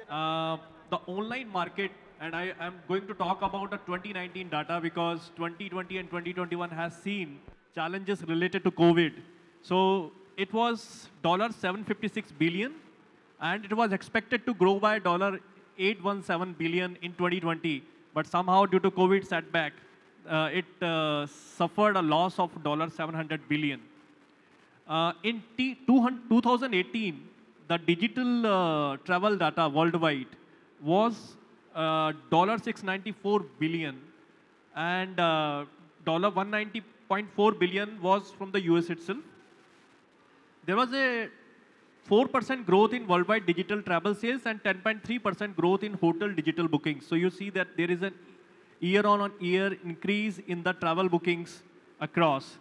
The online market, and I am going to talk about the 2019 data because 2020 and 2021 has seen challenges related to COVID. So it was $756 billion, and it was expected to grow by $817 billion in 2020. But somehow due to COVID setback, it suffered a loss of $700 billion. In 2018, the digital travel data worldwide was $694 billion, and $190.4 billion was from the US itself. There was a 4% growth in worldwide digital travel sales and 10.3% growth in hotel digital bookings. So you see that there is an year-on-year increase in the travel bookings across.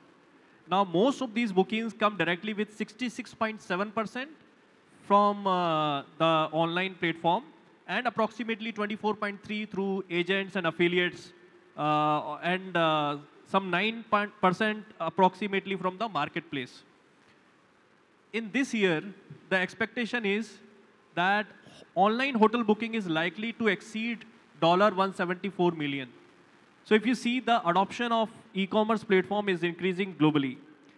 Now, most of these bookings come directly with 66.7% from the online platform and approximately 24.3% through agents and affiliates and some 9% approximately from the marketplace. In this year, the expectation is that online hotel booking is likely to exceed $174 million. So if you see, the adoption of e-commerce platform is increasing globally.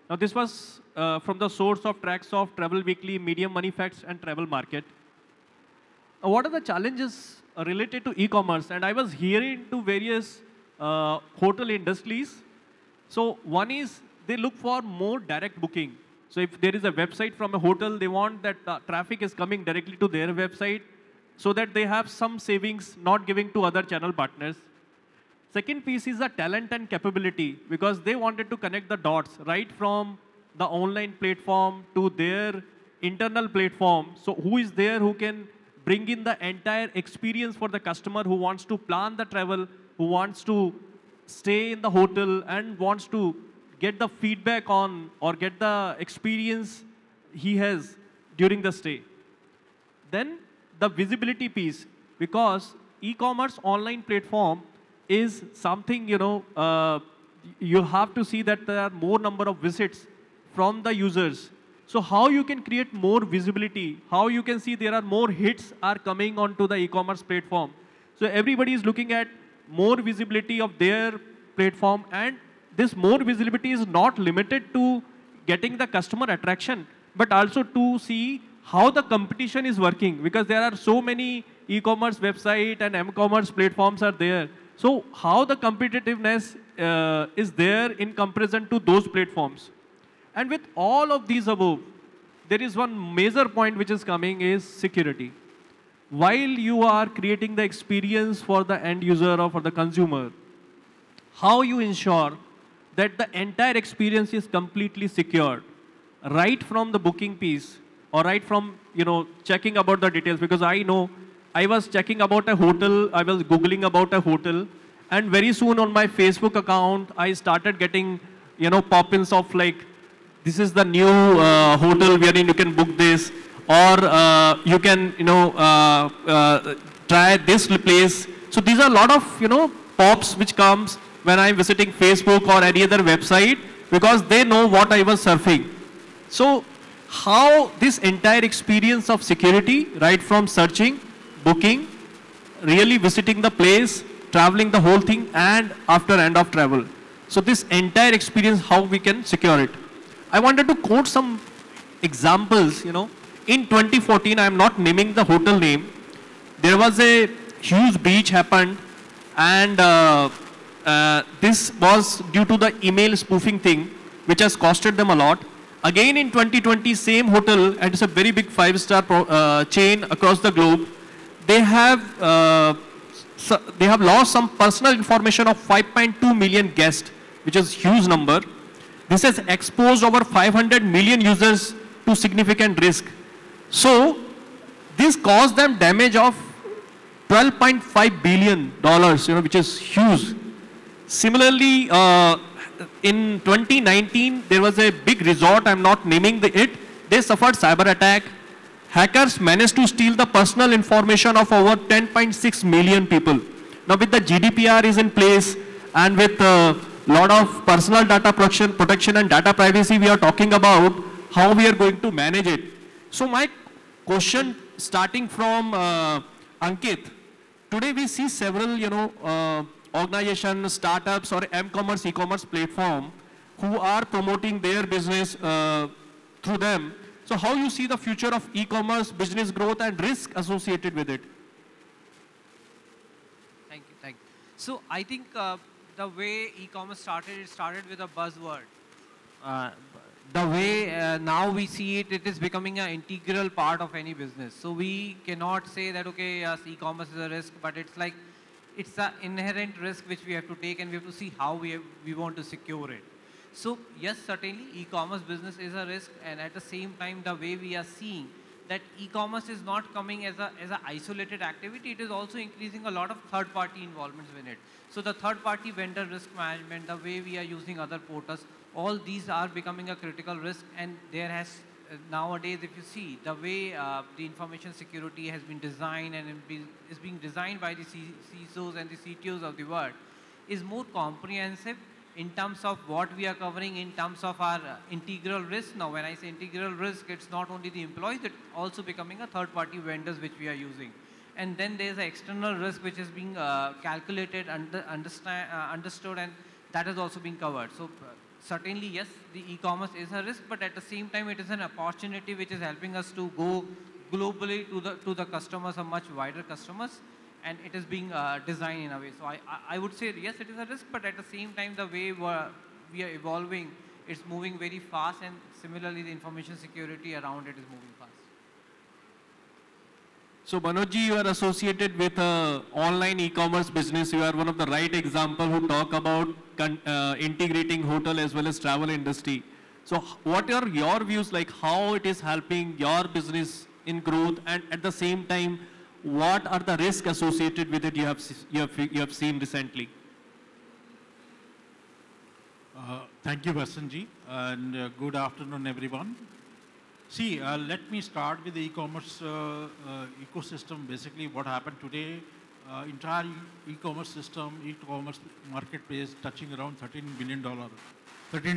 Now this was from the source of tracks of Travel Weekly, Medium Money Facts, and Travel Market. What are the challenges related to e-commerce? And I was hearing to various hotel industries. So one is they look for more direct booking. So if there is a website from a hotel, they want that traffic is coming directly to their website so that they have some savings not giving to other channel partners. Second piece is the talent and capability, because they wanted to connect the dots right from the online platform to their internal platform. So who is there who can bring in the entire experience for the customer who wants to plan the travel, who wants to stay in the hotel and wants to get the feedback on or get the experience he has during the stay. Then the visibility piece, because e-commerce online platform is something, you have to see that there are more number of visits from the users. So how you can create more visibility, how you can see there are more hits are coming onto the e-commerce platform. So everybody is looking at more visibility of their platform, and this more visibility is not limited to getting the customer attraction, but also to see how the competition is working, because there are so many e-commerce website and m-commerce platforms are there. So how the competitiveness is there in comparison to those platforms. And with all of these above, there is one major point which is coming is security. While you are creating the experience for the end user or for the consumer, how you ensure that the entire experience is completely secured, right from the booking piece or right from, checking about the details. Because I know I was checking about a hotel, I was Googling about a hotel, and very soon on my Facebook account, I started getting, pop-ins of like, this is the new hotel wherein you can book this, or you can, try this place. So these are a lot of, pops which comes when I'm visiting Facebook or any other website, because they know what I was surfing. So how this entire experience of security, right from searching, booking, really visiting the place, traveling the whole thing, and after end of travel. So this entire experience, how we can secure it. I wanted to quote some examples, In 2014, I'm not naming the hotel name, there was a huge breach happened, and this was due to the email spoofing thing, which has costed them a lot. Again in 2020, same hotel, and it's a very big 5-star chain across the globe, they have lost some personal information of 5.2 million guests, which is a huge number. This has exposed over 500 million users to significant risk. So this caused them damage of $12.5 billion, which is huge. Similarly, in 2019, there was a big resort, I'm not naming it. They suffered cyber attack. Hackers managed to steal the personal information of over 10.6 million people. Now with the GDPR is in place and with a lot of personal data protection and data privacy, we are talking about how we are going to manage it. So my question starting from Ankit, today we see several, organizations, startups or m-commerce, e-commerce platform who are promoting their business through them. So how you see the future of e-commerce business growth and risk associated with it? Thank you. So I think the way e-commerce started, it started with a buzzword. The way now we see it, it is becoming an integral part of any business. So we cannot say that, okay, yes, e-commerce is a risk, but it's like, it's an inherent risk which we have to take, and we have to see how we want to secure it. So yes, certainly e-commerce business is a risk, and at the same time, the way we are seeing that e-commerce is not coming as an isolated activity, it is also increasing a lot of third-party involvements in it. So the third-party vendor risk management, the way we are using other portals, all these are becoming a critical risk, and there has nowadays, if you see the way the information security has been designed and is being designed by the CISOs and the CTOs of the world, is more comprehensive in terms of what we are covering in terms of our integral risk. Now, when I say integral risk, it's not only the employees, it's also becoming a third-party vendors which we are using. And then there's an external risk which is being calculated, understood, and that is also being covered. So certainly, yes, the e-commerce is a risk, but at the same time, it is an opportunity which is helping us to go globally to the customers, a much wider customers, and it is being designed in a way. So I would say, yes, it is a risk, but at the same time, the way we are evolving, it's moving very fast, and similarly, the information security around it is moving fast. So Manojji, you are associated with online e-commerce business. You are one of the right example who talk about integrating hotel as well as travel industry. So what are your views, like how it is helping your business in growth, and at the same time, what are the risks associated with it you have seen recently? Thank you, Vasanji, and good afternoon, everyone. See, let me start with the e-commerce ecosystem. Basically, what happened today, entire e-commerce system, e-commerce marketplace touching around $13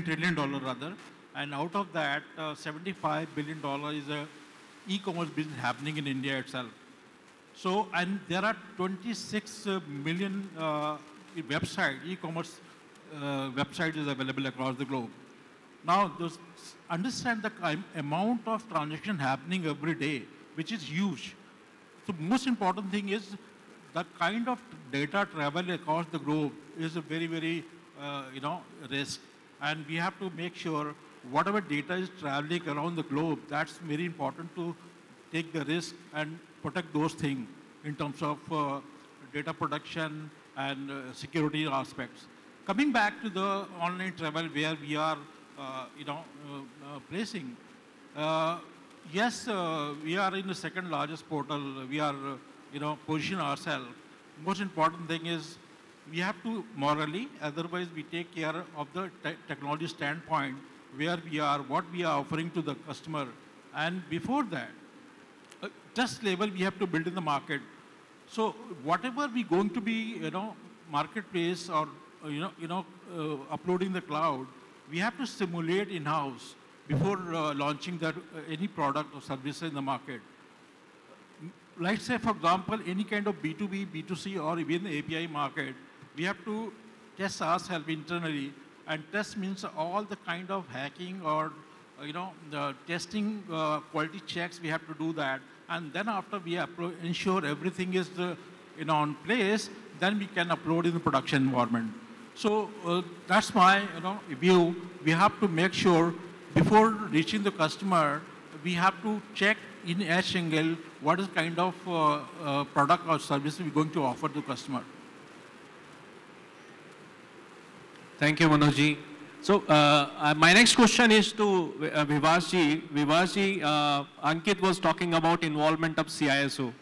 trillion rather, and out of that, $75 billion is a e-commerce business happening in India itself. So, and there are 26 million e-commerce websites is available across the globe. Now, understand the amount of transaction happening every day, which is huge. So, most important thing is the kind of data travel across the globe is a very, very, risk. And we have to make sure whatever data is traveling around the globe, that's very important to take the risk and protect those things in terms of data protection and security aspects. Coming back to the online travel where we are placing. Yes, we are in the second largest portal. We are, position ourselves. Most important thing is we have to morally, otherwise we take care of the technology standpoint, where we are, what we are offering to the customer. And before that, trust level we have to build in the market. So whatever we going to be, marketplace or, uploading the cloud, we have to simulate in-house before launching that any product or service in the market. Like say, for example, any kind of B2B, B2C, or even the API market, we have to test ourselves internally. And test means all the kind of hacking or, the testing quality checks, we have to do that. And then after we ensure everything is, on place, then we can upload in the production environment. So that's my view. We have to make sure before reaching the customer, we have to check in each angle what is kind of product or service we're going to offer to the customer. Thank you, Manojji. So my next question is to Vivasji. Vivasji, Ankit was talking about involvement of CISO.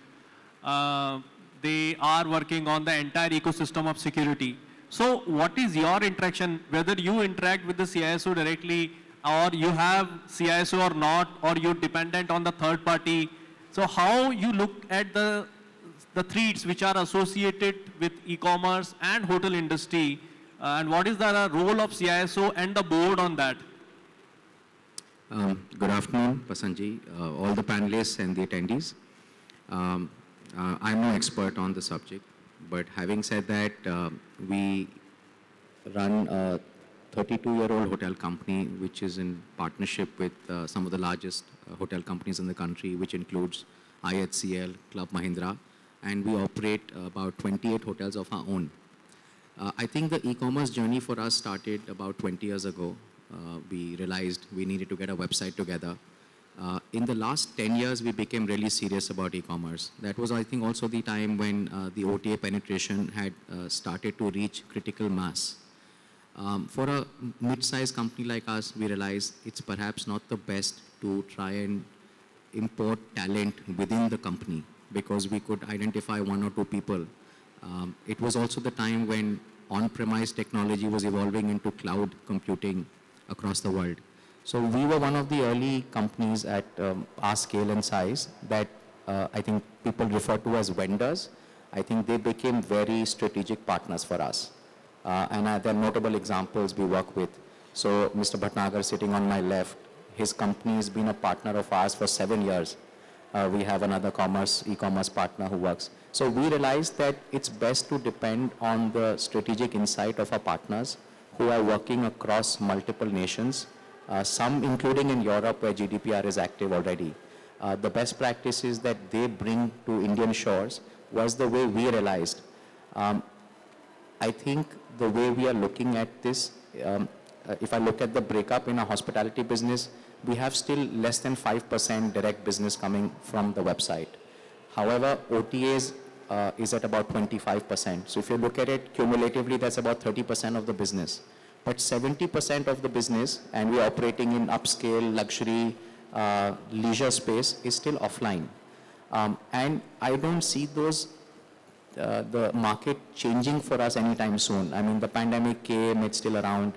They are working on the entire ecosystem of security. So what is your interaction, whether you interact with the CISO directly, or you have CISO or not, or you're dependent on the third party? So how you look at the the threats which are associated with e-commerce and hotel industry, and what is the role of CISO and the board on that? Good afternoon, Pasanji, all the panelists and the attendees. I'm no expert on the subject, but having said that, we run a 32-year-old hotel company which is in partnership with some of the largest hotel companies in the country, which includes IHCL, Club Mahindra, and we operate about 28 hotels of our own. I think the e-commerce journey for us started about 20 years ago. We realized we needed to get a website together. In the last 10 years, we became really serious about e-commerce. That was, I think, also the time when the OTA penetration had started to reach critical mass. For a mid-sized company like us, we realized it's perhaps not the best to try and import talent within the company because we could identify one or two people. It was also the time when on-premise technology was evolving into cloud computing across the world. So we were one of the early companies at our scale and size that I think people refer to as vendors. I think they became very strategic partners for us. And there are notable examples we work with. So Mr. Bhatnagar sitting on my left, his company has been a partner of ours for 7 years. We have another e-commerce partner who works. So we realized that it's best to depend on the strategic insight of our partners who are working across multiple nations, some including in Europe where GDPR is active already. The best practices that they bring to Indian shores was the way we realized. I think the way we are looking at this, if I look at the breakup in our hospitality business, we have still less than 5% direct business coming from the website. However, OTAs is at about 25%. So if you look at it cumulatively, that's about 30% of the business. But 70% of the business, and we're operating in upscale, luxury, leisure space, is still offline. And I don't see those, the market changing for us anytime soon. I mean, the pandemic came, it's still around.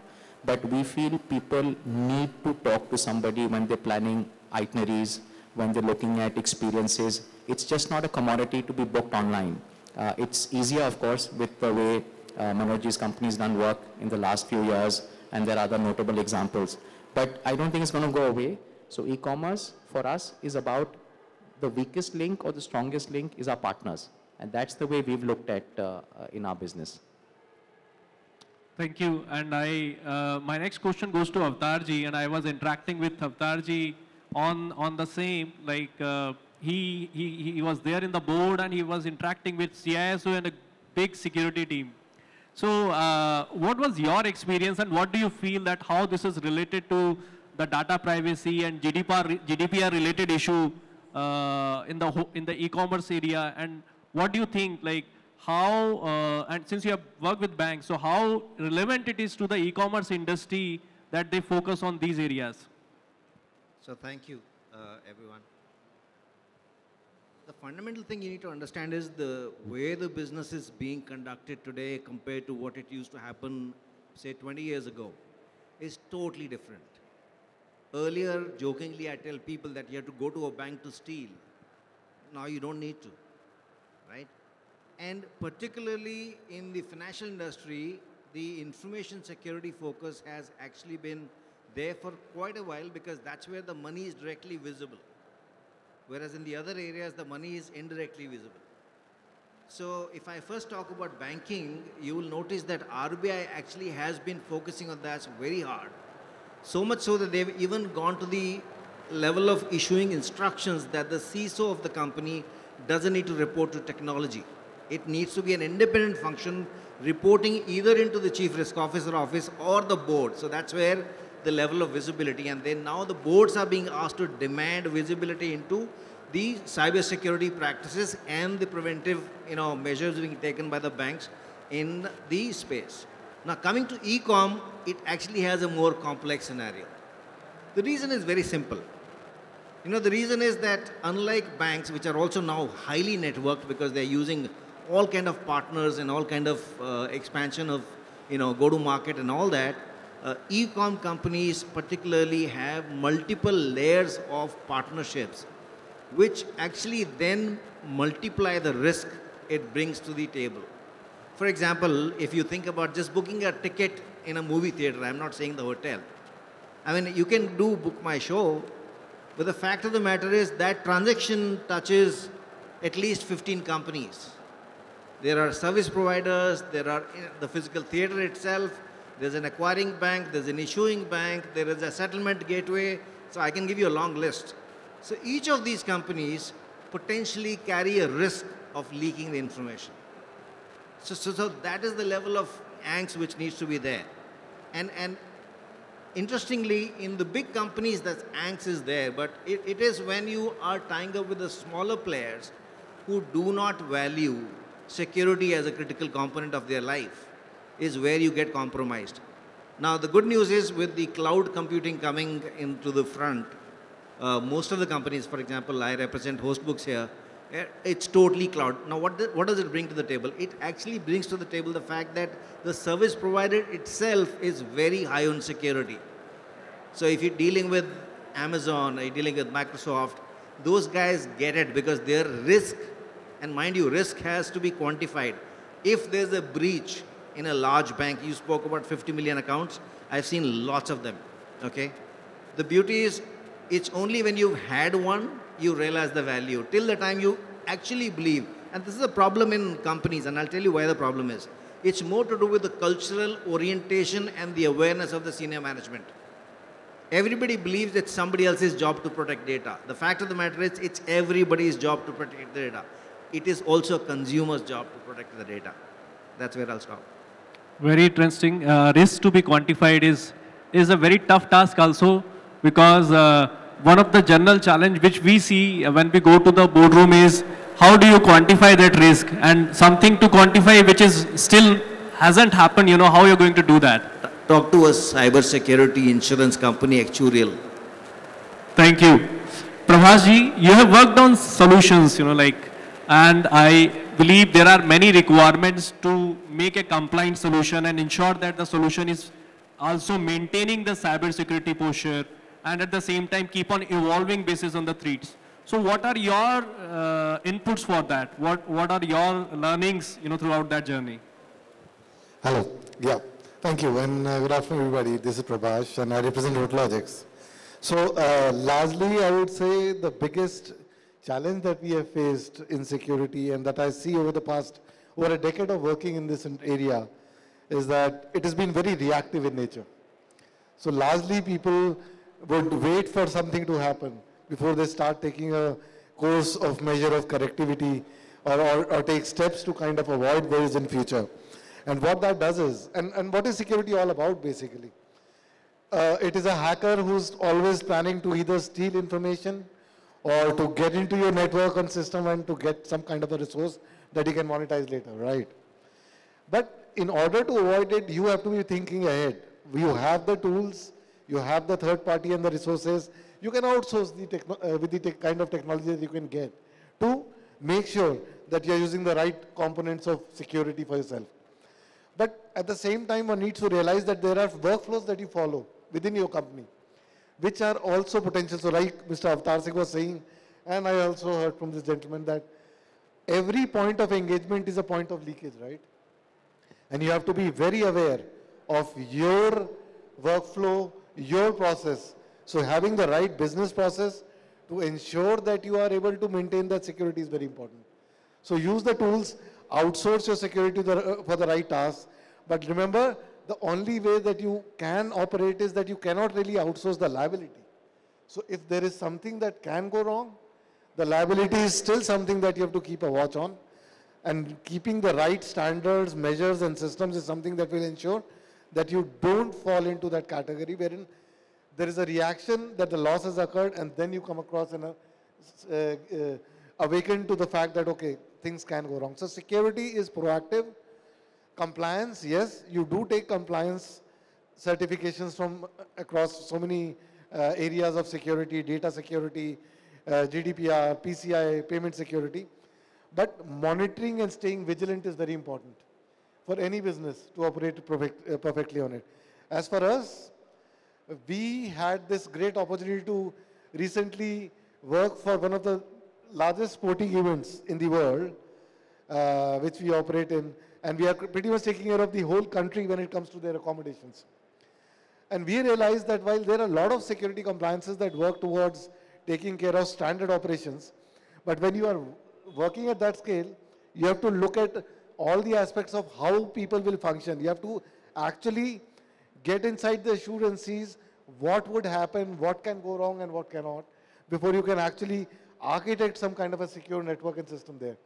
But we feel people need to talk to somebody when they're planning itineraries, when they're looking at experiences. It's just not a commodity to be booked online. It's easier, of course, with the way Manojji's company's done work in the last few years, and there are other notable examples. But I don't think it's going to go away. So e-commerce for us is about the weakest link or the strongest link is our partners. And that's the way we've looked at in our business. Thank you. And my next question goes to Bhattacharjee, and I was interacting with Bhattacharjee on the same, like he was there in the board and he was interacting with CISO and a big security team. So what was your experience and what do you feel that how this is related to the data privacy and GDPR related issue in the e-commerce area, and what do you think, like how, and since you have worked with banks, so how relevant it is to the e-commerce industry that they focus on these areas? So thank you, everyone. The fundamental thing you need to understand is the way the business is being conducted today compared to what it used to happen, say, 20 years ago, is totally different. Earlier, jokingly, I tell people that you have to go to a bank to steal. Now you don't need to, right? And particularly in the financial industry, the information security focus has actually been there for quite a while because that's where the money is directly visible. Whereas in the other areas, the money is indirectly visible. So if I first talk about banking, you will notice that RBI actually has been focusing on that very hard. So much so that they've even gone to the level of issuing instructions that the CISO of the company doesn't need to report to technology. It needs to be an independent function reporting either into the Chief Risk Officer office or the board. So that's where the level of visibility, and then now the boards are being asked to demand visibility into the cybersecurity practices and the preventive measures being taken by the banks in the space. Now coming to e-com, it actually has a more complex scenario. The reason is very simple. The reason is that unlike banks, which are also now highly networked because they're using all kind of partners and all kind of expansion of go-to-market and all that, e-com companies particularly have multiple layers of partnerships, which actually then multiply the risk it brings to the table. For example, if you think about just booking a ticket in a movie theater, I'm not saying the hotel. I mean, you can do Book My Show, but the fact of the matter is that transaction touches at least 15 companies. There are service providers, there are the physical theater itself, there's an acquiring bank, there's an issuing bank, there is a settlement gateway. So I can give you a long list. So each of these companies potentially carry a risk of leaking the information. So that is the level of angst which needs to be there. And interestingly, in the big companies, that angst is there, but it is when you are tying up with the smaller players who do not value security as a critical component of their life is where you get compromised. Now, the good news is with the cloud computing coming into the front, most of the companies, for example, I represent Hostbooks here, it's totally cloud. Now, what does it bring to the table? It actually brings to the table the fact that the service provider itself is very high on security. So if you're dealing with Amazon, or you're dealing with Microsoft, those guys get it because their risk, and mind you, risk has to be quantified. If there's a breach in a large bank, you spoke about 50 million accounts, I've seen lots of them, okay? The beauty is, it's only when you've had one, you realize the value. Till the time you actually believe, and this is a problem in companies, and I'll tell you why the problem is. It's more to do with the cultural orientation and the awareness of the senior management. Everybody believes it's somebody else's job to protect data. The fact of the matter is, it's everybody's job to protect the data. It is also a consumer's job to protect the data. That's where I'll stop. Very interesting. Risk to be quantified is a very tough task also, because one of the general challenge which we see when we go to the boardroom is how do you quantify that risk, and something to quantify which is still hasn't happened, you know, how you're going to do that. Talk to a cyber security insurance company actuarial. Thank you. Prabhasji, you have worked on solutions, you know, like, and I believe there are many requirements to make a compliant solution and ensure that the solution is also maintaining the cyber security posture and at the same time keep on evolving basis on the threats. So what are your inputs for that? What are your learnings, you know, throughout that journey? Hello. Yeah. Thank you, and good afternoon, everybody. This is Prabhash, and I represent Prologic. So, largely, I would say the biggest challenge that we have faced in security, and that I see over a decade of working in this area, is that it has been very reactive in nature. So, largely, people would wait for something to happen before they start taking a course of measure of correctivity or take steps to kind of avoid those in future. And what that does is, and what is security all about basically? It is a hacker who's always planning to either steal information or to get into your network and system and to get some kind of a resource that he can monetize later, right? But in order to avoid it, you have to be thinking ahead. You have the tools, you have the third party and the resources. You can outsource with the kind of technology that you can get to make sure that you're using the right components of security for yourself. But at the same time, one needs to realize that there are workflows that you follow within your company, which are also potential. So like Mr. Avtar Singh was saying, and I also heard from this gentleman that every point of engagement is a point of leakage, right? And you have to be very aware of your workflow, your process. So having the right business process to ensure that you are able to maintain that security is very important. So use the tools, outsource your security for the right tasks. But remember, the only way that you can operate is that you cannot really outsource the liability. So if there is something that can go wrong, the liability is still something that you have to keep a watch on. And keeping the right standards, measures and systems is something that will ensure that you don't fall into that category wherein there is a reaction that the loss has occurred and then you come across and awaken to the fact that, okay, things can go wrong. So security is proactive. Compliance, yes, you do take compliance certifications from across so many areas of security, data security, GDPR, PCI, payment security. But monitoring and staying vigilant is very important for any business to operate perfectly on it. As for us, we had this great opportunity to recently work for one of the largest sporting events in the world, which we operate in, and we are pretty much taking care of the whole country when it comes to their accommodations. And we realized that while there are a lot of security compliances that work towards taking care of standard operations, but when you are working at that scale, you have to look at all the aspects of how people will function. You have to actually get inside the shoe and see what would happen, what can go wrong and what cannot, before you can actually architect some kind of a secure network and system there.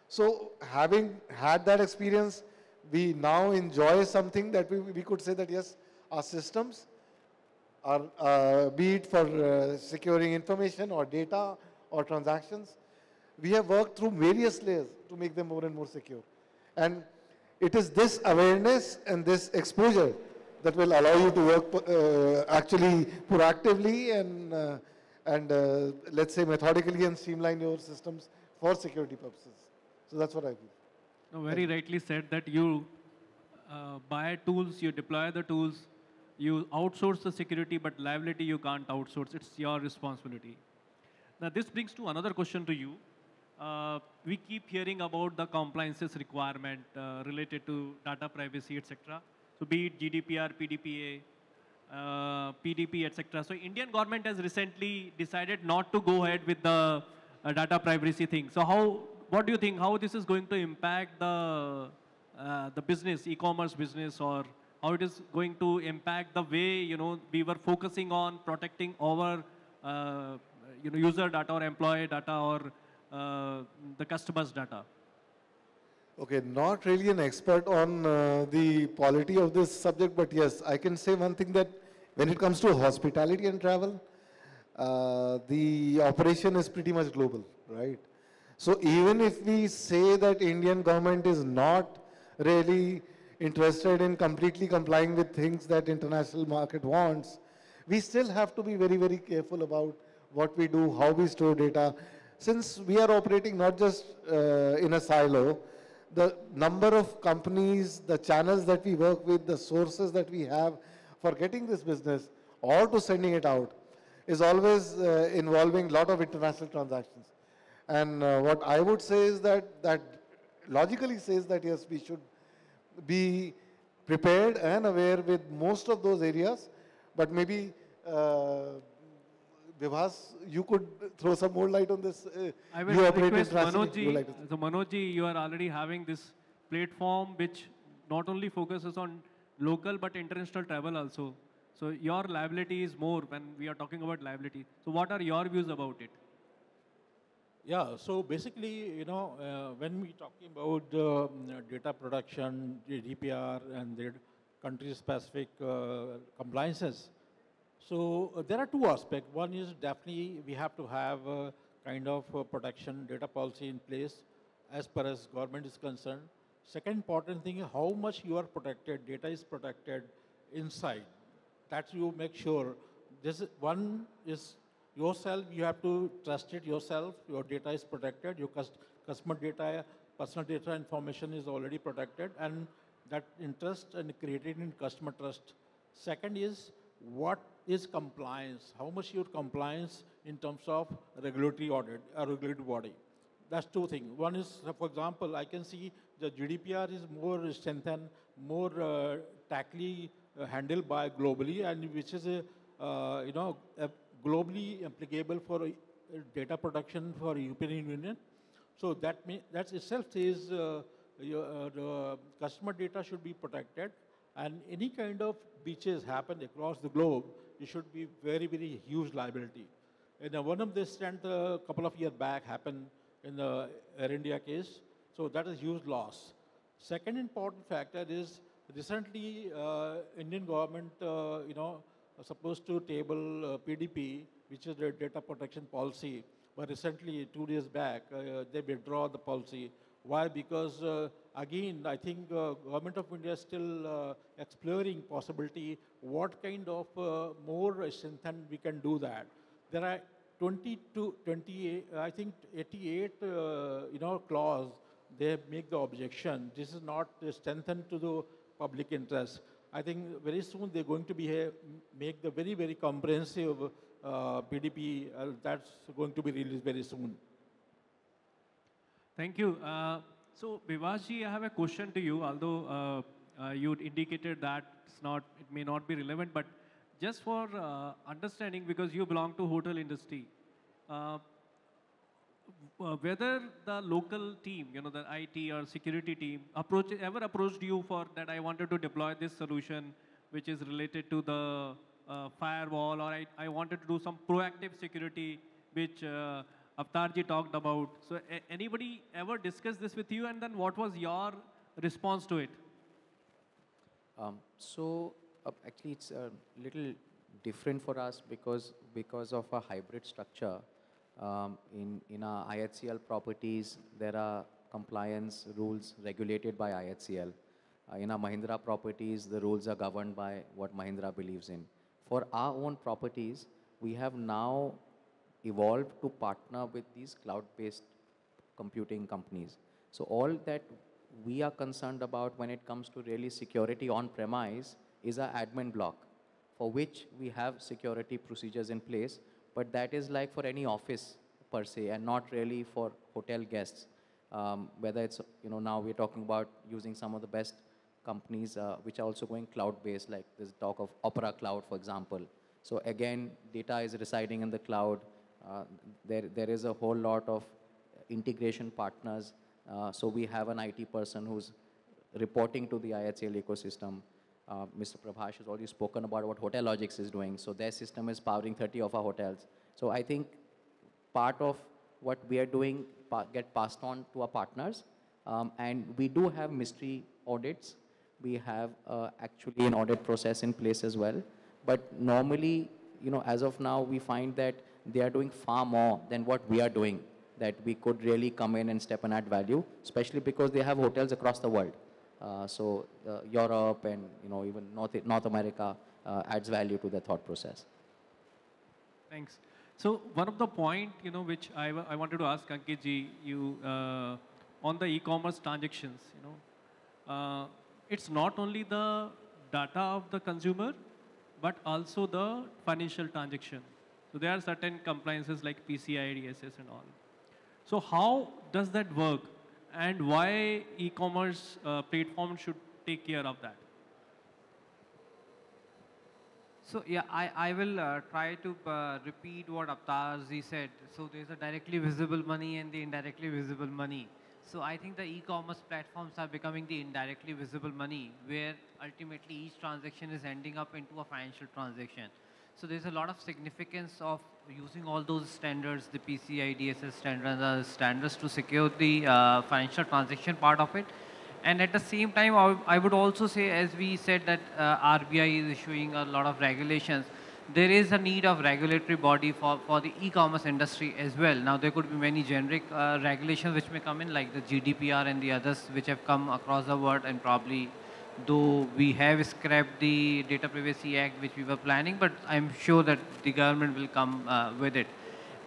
So having had that experience, we now enjoy something that we could say that yes, our systems are, be it for securing information or data or transactions, we have worked through various layers to make them more and more secure. And it is this awareness and this exposure that will allow you to work actually proactively and let's say methodically and streamline your systems for security purposes. So that's what I feel. No, very rightly said that you buy tools, you deploy the tools, you outsource the security, but liability you can't outsource. It's your responsibility. Now this brings to another question to you. We keep hearing about the compliances requirement related to data privacy, etc. So be it GDPR, PDPA, PDP, etc. So Indian government has recently decided not to go ahead with the data privacy thing. So what do you think? How this is going to impact the business, e-commerce business, or how it is going to impact the way we were focusing on protecting our user data or employee data or the customer's data? Okay, not really an expert on the polity of this subject, but yes, I can say one thing that when it comes to hospitality and travel, the operation is pretty much global, right? So even if we say that Indian government is not really interested in completely complying with things that international market wants, we still have to be very, very careful about what we do, how we store data. Since we are operating not just in a silo, the number of companies, the channels that we work with, the sources that we have for getting this business or to sending it out is always involving a lot of international transactions. And what I would say is that logically says that yes, we should be prepared and aware with most of those areas, but maybe Vibhas, you could throw some more light on this. I will request Manojji. So Manojji, you are already having this platform which not only focuses on local but international travel also. So your liability is more when we are talking about liability. So what are your views about it? Yeah, so basically, when we talking about data production, GDPR, and the country-specific compliances, so there are two aspects. One is definitely we have to have a kind of protection data policy in place as far as government is concerned. Second important thing is how much you are protected, data is protected inside. That you make sure. This one is yourself, you have to trust it yourself, your data is protected, your customer data, personal data information is already protected, and that interest and created in customer trust. Second is what is compliance, how much your compliance in terms of regulatory audit, a regulatory body. That's two things. One is, for example, I can see the GDPR is more strengthened, more tightly handled by globally, and which is globally applicable for data protection for European Union. So that itself says the customer data should be protected, and any kind of breaches happen across the globe, it should be very, very huge liability. And one of this incident a couple of years back happened in the Air India case, so that is huge loss. Second important factor is recently Indian government, supposed to table PDP, which is the data protection policy, but recently 2 days back they withdraw the policy. Why? Because again, I think government of India is still exploring possibility what kind of more strengthen we can do that. There are 20 to 28, I think 88, clause. They make the objection. This is not strengthened to the public interest. I think very soon they're going to be make the very, very comprehensive PDP. That's going to be released very soon. Thank you. So, Bivasji, I have a question to you, although you indicated that it may not be relevant, but just for understanding, because you belong to hotel industry, whether the local team, the IT or security team, ever approached you for that I wanted to deploy this solution, which is related to the firewall, or I wanted to do some proactive security, which Bhattacharjee talked about. So anybody ever discussed this with you, and then what was your response to it? Actually, it's a little different for us because of a hybrid structure. In our IHCL properties, there are compliance rules regulated by IHCL. In our Mahindra properties, the rules are governed by what Mahindra believes in. For our own properties, we have now evolved to partner with these cloud-based computing companies. So all that we are concerned about when it comes to really security on-premise is our admin block, for which we have security procedures in place, but that is like for any office per se, and not really for hotel guests. Whether it's, now we're talking about using some of the best companies which are also going cloud-based, like there's talk of Opera Cloud, for example. So again, data is residing in the cloud. There is a whole lot of integration partners. So we have an IT person who's reporting to the IHCL ecosystem. Mr. Prabhash has already spoken about what Hotellogics is doing. So their system is powering 30 of our hotels. So I think part of what we are doing get passed on to our partners. And we do have mystery audits. We have actually an audit process in place as well. But normally, as of now, we find that they are doing far more than what we are doing, that we could really come in and step and add value, especially because they have hotels across the world. So Europe and even North America adds value to the thought process. Thanks. So one of the point which I wanted to ask Ankit-ji, you on the e-commerce transactions, it's not only the data of the consumer, but also the financial transaction. So there are certain compliances like PCI DSS and all. So how does that work, and why e-commerce platform should take care of that? So yeah, I will try to repeat what Bhattacharjee said. So there's a directly visible money and the indirectly visible money. So I think the e-commerce platforms are becoming the indirectly visible money, where ultimately each transaction is ending up into a financial transaction. So there's a lot of significance of using all those standards, the PCI DSS standards to secure the financial transaction part of it. And at the same time, I would also say, as we said, that RBI is issuing a lot of regulations. There is a need of regulatory body for the e-commerce industry as well. Now, there could be many generic regulations which may come in, like the GDPR and the others which have come across the world, and probably, though we have scrapped the Data Privacy Act which we were planning, but I'm sure that the government will come with it.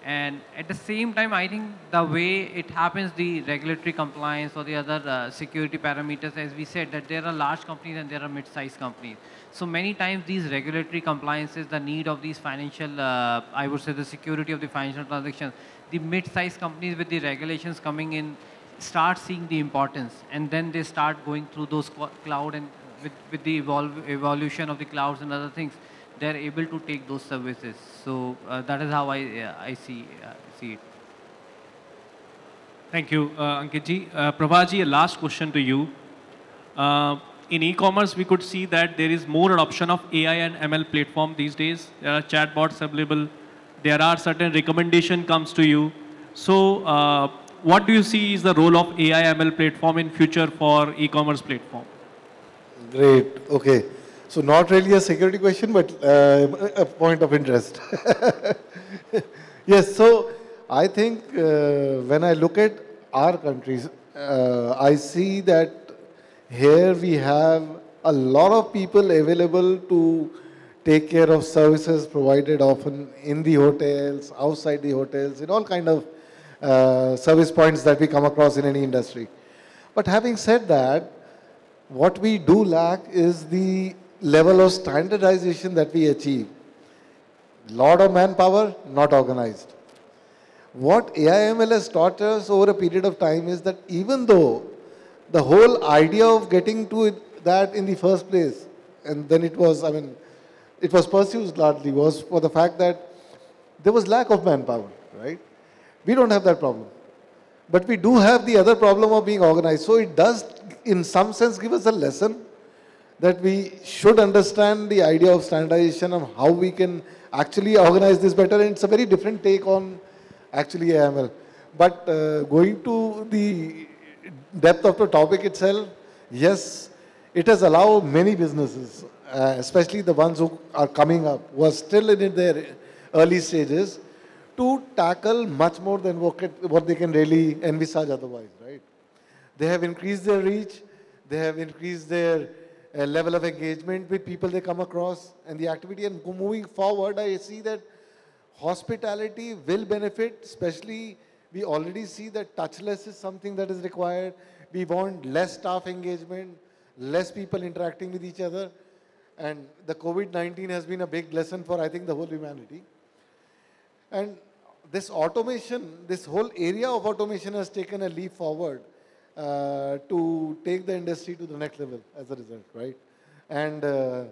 And at the same time, I think the way it happens, the regulatory compliance or the other security parameters, as we said, that there are large companies and there are mid-sized companies. So many times these regulatory compliances, the need of these financial, I would say the security of the financial transactions, the mid-sized companies with the regulations coming in start seeing the importance, and then they start going through those cloud, and with the evolution of the clouds and other things, they're able to take those services. So that is how I see it. Thank you, Ankit-ji. Prabhaji, a last question to you. In e-commerce, we could see that there is more adoption of AI and ML platform these days. There are chatbots available. There are certain recommendation comes to you. So what do you see is the role of AI ML platform in future for e-commerce platform? Great. Okay. So not really a security question, but a point of interest. Yes, so I think when I look at our countries, I see that here we have a lot of people available to take care of services provided often in the hotels, outside the hotels, in all kind of service points that we come across in any industry. But having said that, what we do lack is the level of standardization that we achieve. Lot of manpower, not organized. What AI/ML has taught us over a period of time is that even though the whole idea of getting to that in the first place, and then it was, I mean, it was pursued largely was for the fact that there was lack of manpower, right? We don't have that problem. But we do have the other problem of being organized. So it does, in some sense, give us a lesson that we should understand the idea of standardization and how we can actually organize this better. And it's a very different take on actually AML. But going to the depth of the topic itself, yes, it has allowed many businesses, especially the ones who are coming up, who are still in their early stages, to tackle much more than what they can really envisage otherwise, right? They have increased their reach, they have increased their level of engagement with people they come across and the activity. And moving forward, I see that hospitality will benefit, especially we already see that touchless is something that is required. We want less staff engagement, less people interacting with each other. And the COVID-19 has been a big lesson for, I think, the whole humanity. And this automation, this whole area of automation has taken a leap forward to take the industry to the next level as a result, right? And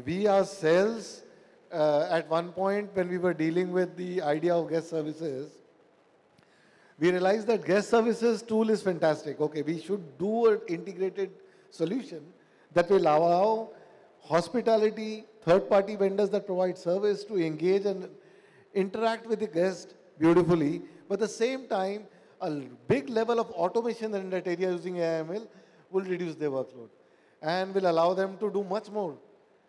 we ourselves, at one point when we were dealing with the idea of guest services, we realized that guest services tool is fantastic. Okay, we should do an integrated solution that will allow hospitality, third-party vendors that provide service to engage and interact with the guest beautifully, but at the same time, a big level of automation in that area using AML will reduce their workload and will allow them to do much more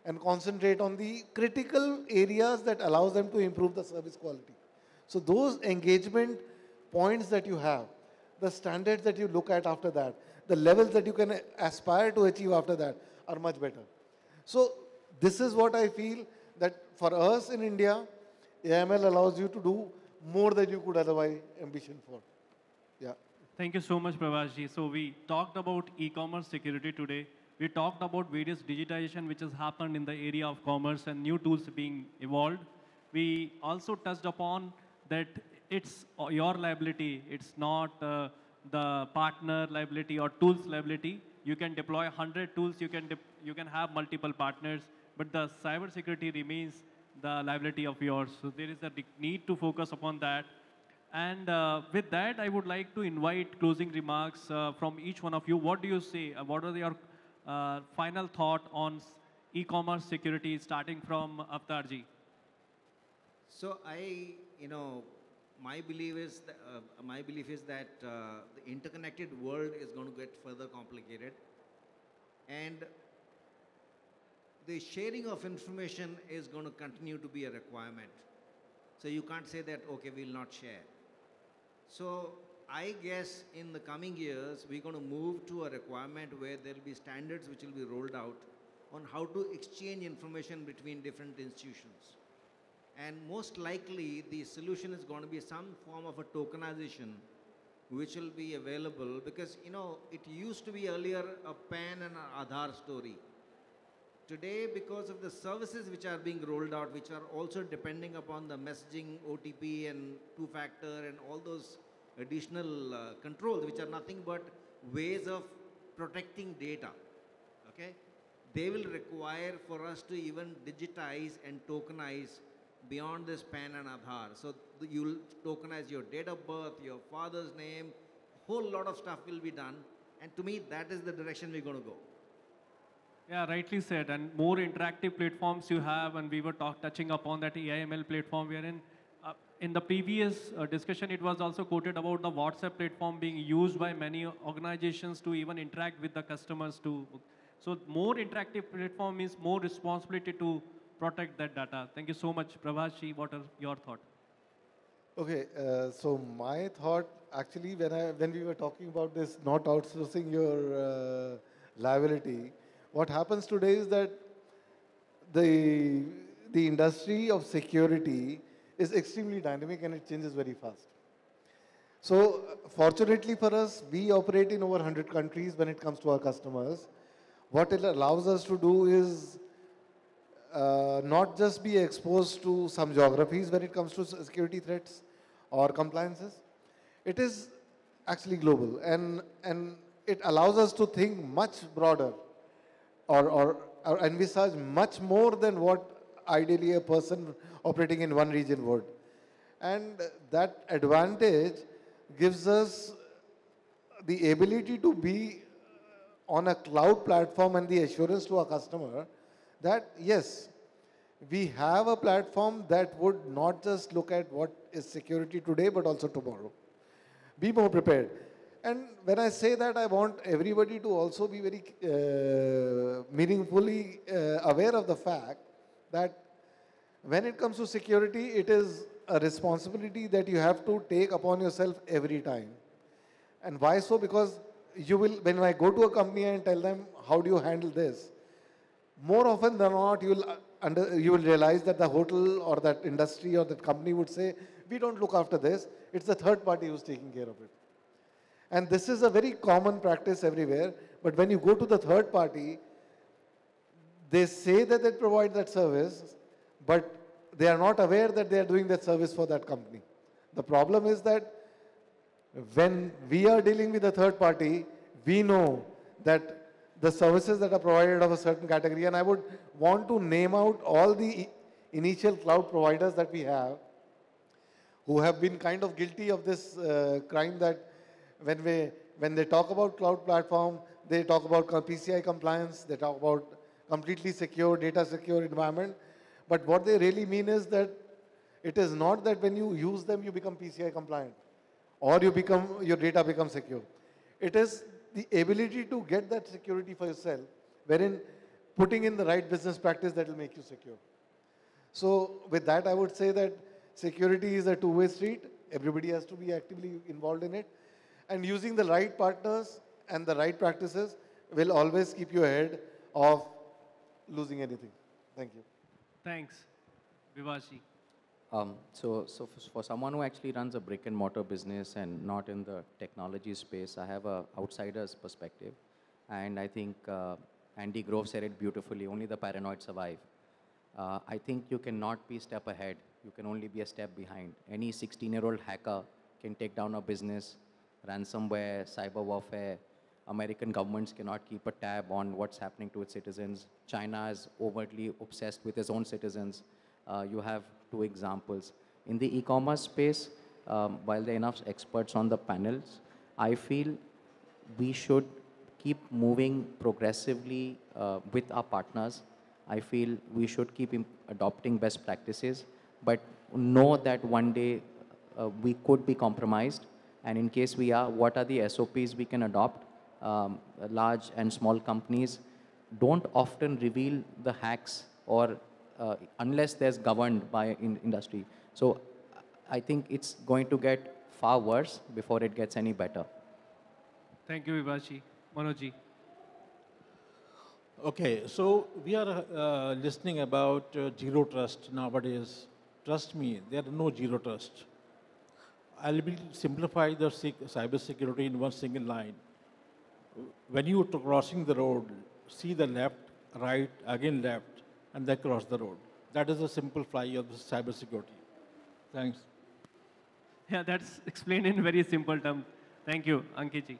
and concentrate on the critical areas that allows them to improve the service quality. So those engagement points that you have, the standards that you look at after that, the levels that you can aspire to achieve after that are much better. So this is what I feel that for us in India, AML allows you to do more than you could otherwise ambition for. Yeah. Thank you so much, Prabhashji. So we talked about e-commerce security today. We talked about various digitization which has happened in the area of commerce and new tools being evolved. We also touched upon that it's your liability. It's not the partner liability or tools liability. You can deploy 100 tools. You can have multiple partners, but the cyber security remains the liability of yours. So there is a need to focus upon that. And with that, I would like to invite closing remarks from each one of you. What do you say? What are your final thought on e-commerce security, starting from Bhattacharjee? So my belief is that the interconnected world is going to get further complicated, and the sharing of information is going to continue to be a requirement. So you can't say that, okay, we'll not share. So I guess in the coming years, we're going to move to a requirement where there will be standards which will be rolled out on how to exchange information between different institutions. And most likely, the solution is going to be some form of a tokenization which will be available, because, it used to be earlier a PAN and an Aadhaar story. Today, because of the services which are being rolled out, which are also depending upon the messaging, OTP and two-factor and all those additional controls, which are nothing but ways of protecting data, okay? They will require for us to even digitize and tokenize beyond this PAN and Aadhaar. So you'll tokenize your date of birth, your father's name, whole lot of stuff will be done. And to me, that is the direction we're going to go. Yeah, rightly said. And more interactive platforms you have, and we were touching upon that AIML platform wherein in the previous discussion, it was also quoted about the WhatsApp platform being used by many organizations to even interact with the customers too. So more interactive platform means more responsibility to protect that data. Thank you so much. Prabhashji, what are your thoughts? Okay, so my thought actually when we were talking about this not outsourcing your liability, what happens today is that the industry of security is extremely dynamic and it changes very fast. So fortunately for us, we operate in over 100 countries when it comes to our customers. What it allows us to do is not just be exposed to some geographies when it comes to security threats or compliances. It is actually global. And it allows us to think much broader or envisage much more than what ideally a person operating in one region would. And that advantage gives us the ability to be on a cloud platform and the assurance to our customer that, yes, we have a platform that would not just look at what is security today, but also tomorrow. Be more prepared. And when I say that, I want everybody to also be very meaningfully aware of the fact that when it comes to security, it is a responsibility that you have to take upon yourself every time. And why so? Because you will, when I go to a company and tell them, how do you handle this? More often than not, you will realize that the hotel or that industry or that company would say, we don't look after this. It's the third party who's taking care of it. And this is a very common practice everywhere. But when you go to the third party, they say that they provide that service, but they are not aware that they are doing that service for that company. The problem is that when we are dealing with a third party, we know that the services that are provided of a certain category, and I would want to name out all the initial cloud providers that we have who have been kind of guilty of this crime that when they talk about cloud platform, they talk about PCI compliance, they talk about completely secure, data secure environment. But what they really mean is that it is not that when you use them, you become PCI compliant or your data becomes secure. It is the ability to get that security for yourself, wherein putting in the right business practice that will make you secure. So with that, I would say that security is a two-way street. Everybody has to be actively involved in it. And using the right partners and the right practices will always keep you ahead of losing anything. Thank you. Thanks. Vivashi. So for someone who actually runs a brick and mortar business and not in the technology space, I have an outsider's perspective. And I think Andy Grove said it beautifully, only the paranoid survive. I think you cannot be a step ahead. You can only be a step behind. Any 16-year-old hacker can take down a business, ransomware, cyber warfare. American governments cannot keep a tab on what's happening to its citizens. China is overtly obsessed with its own citizens. You have two examples. In the e-commerce space, while there are enough experts on the panels, I feel we should keep moving progressively with our partners. I feel we should keep adopting best practices, but know that one day we could be compromised. And in case we are, what are the SOPs we can adopt? Large and small companies don't often reveal the hacks or unless there's governed by industry. So I think it's going to get far worse before it gets any better. Thank you, Vivashi. Manojji. Okay, so we are listening about zero trust nowadays. Trust me, there is no zero trust. I'll simplify the cyber security in one single line. When you are crossing the road, see the left, right, again left, and then cross the road. That is a simple fly of the cyber security. Thanks. Yeah, that's explained in very simple terms. Thank you, Ankitji.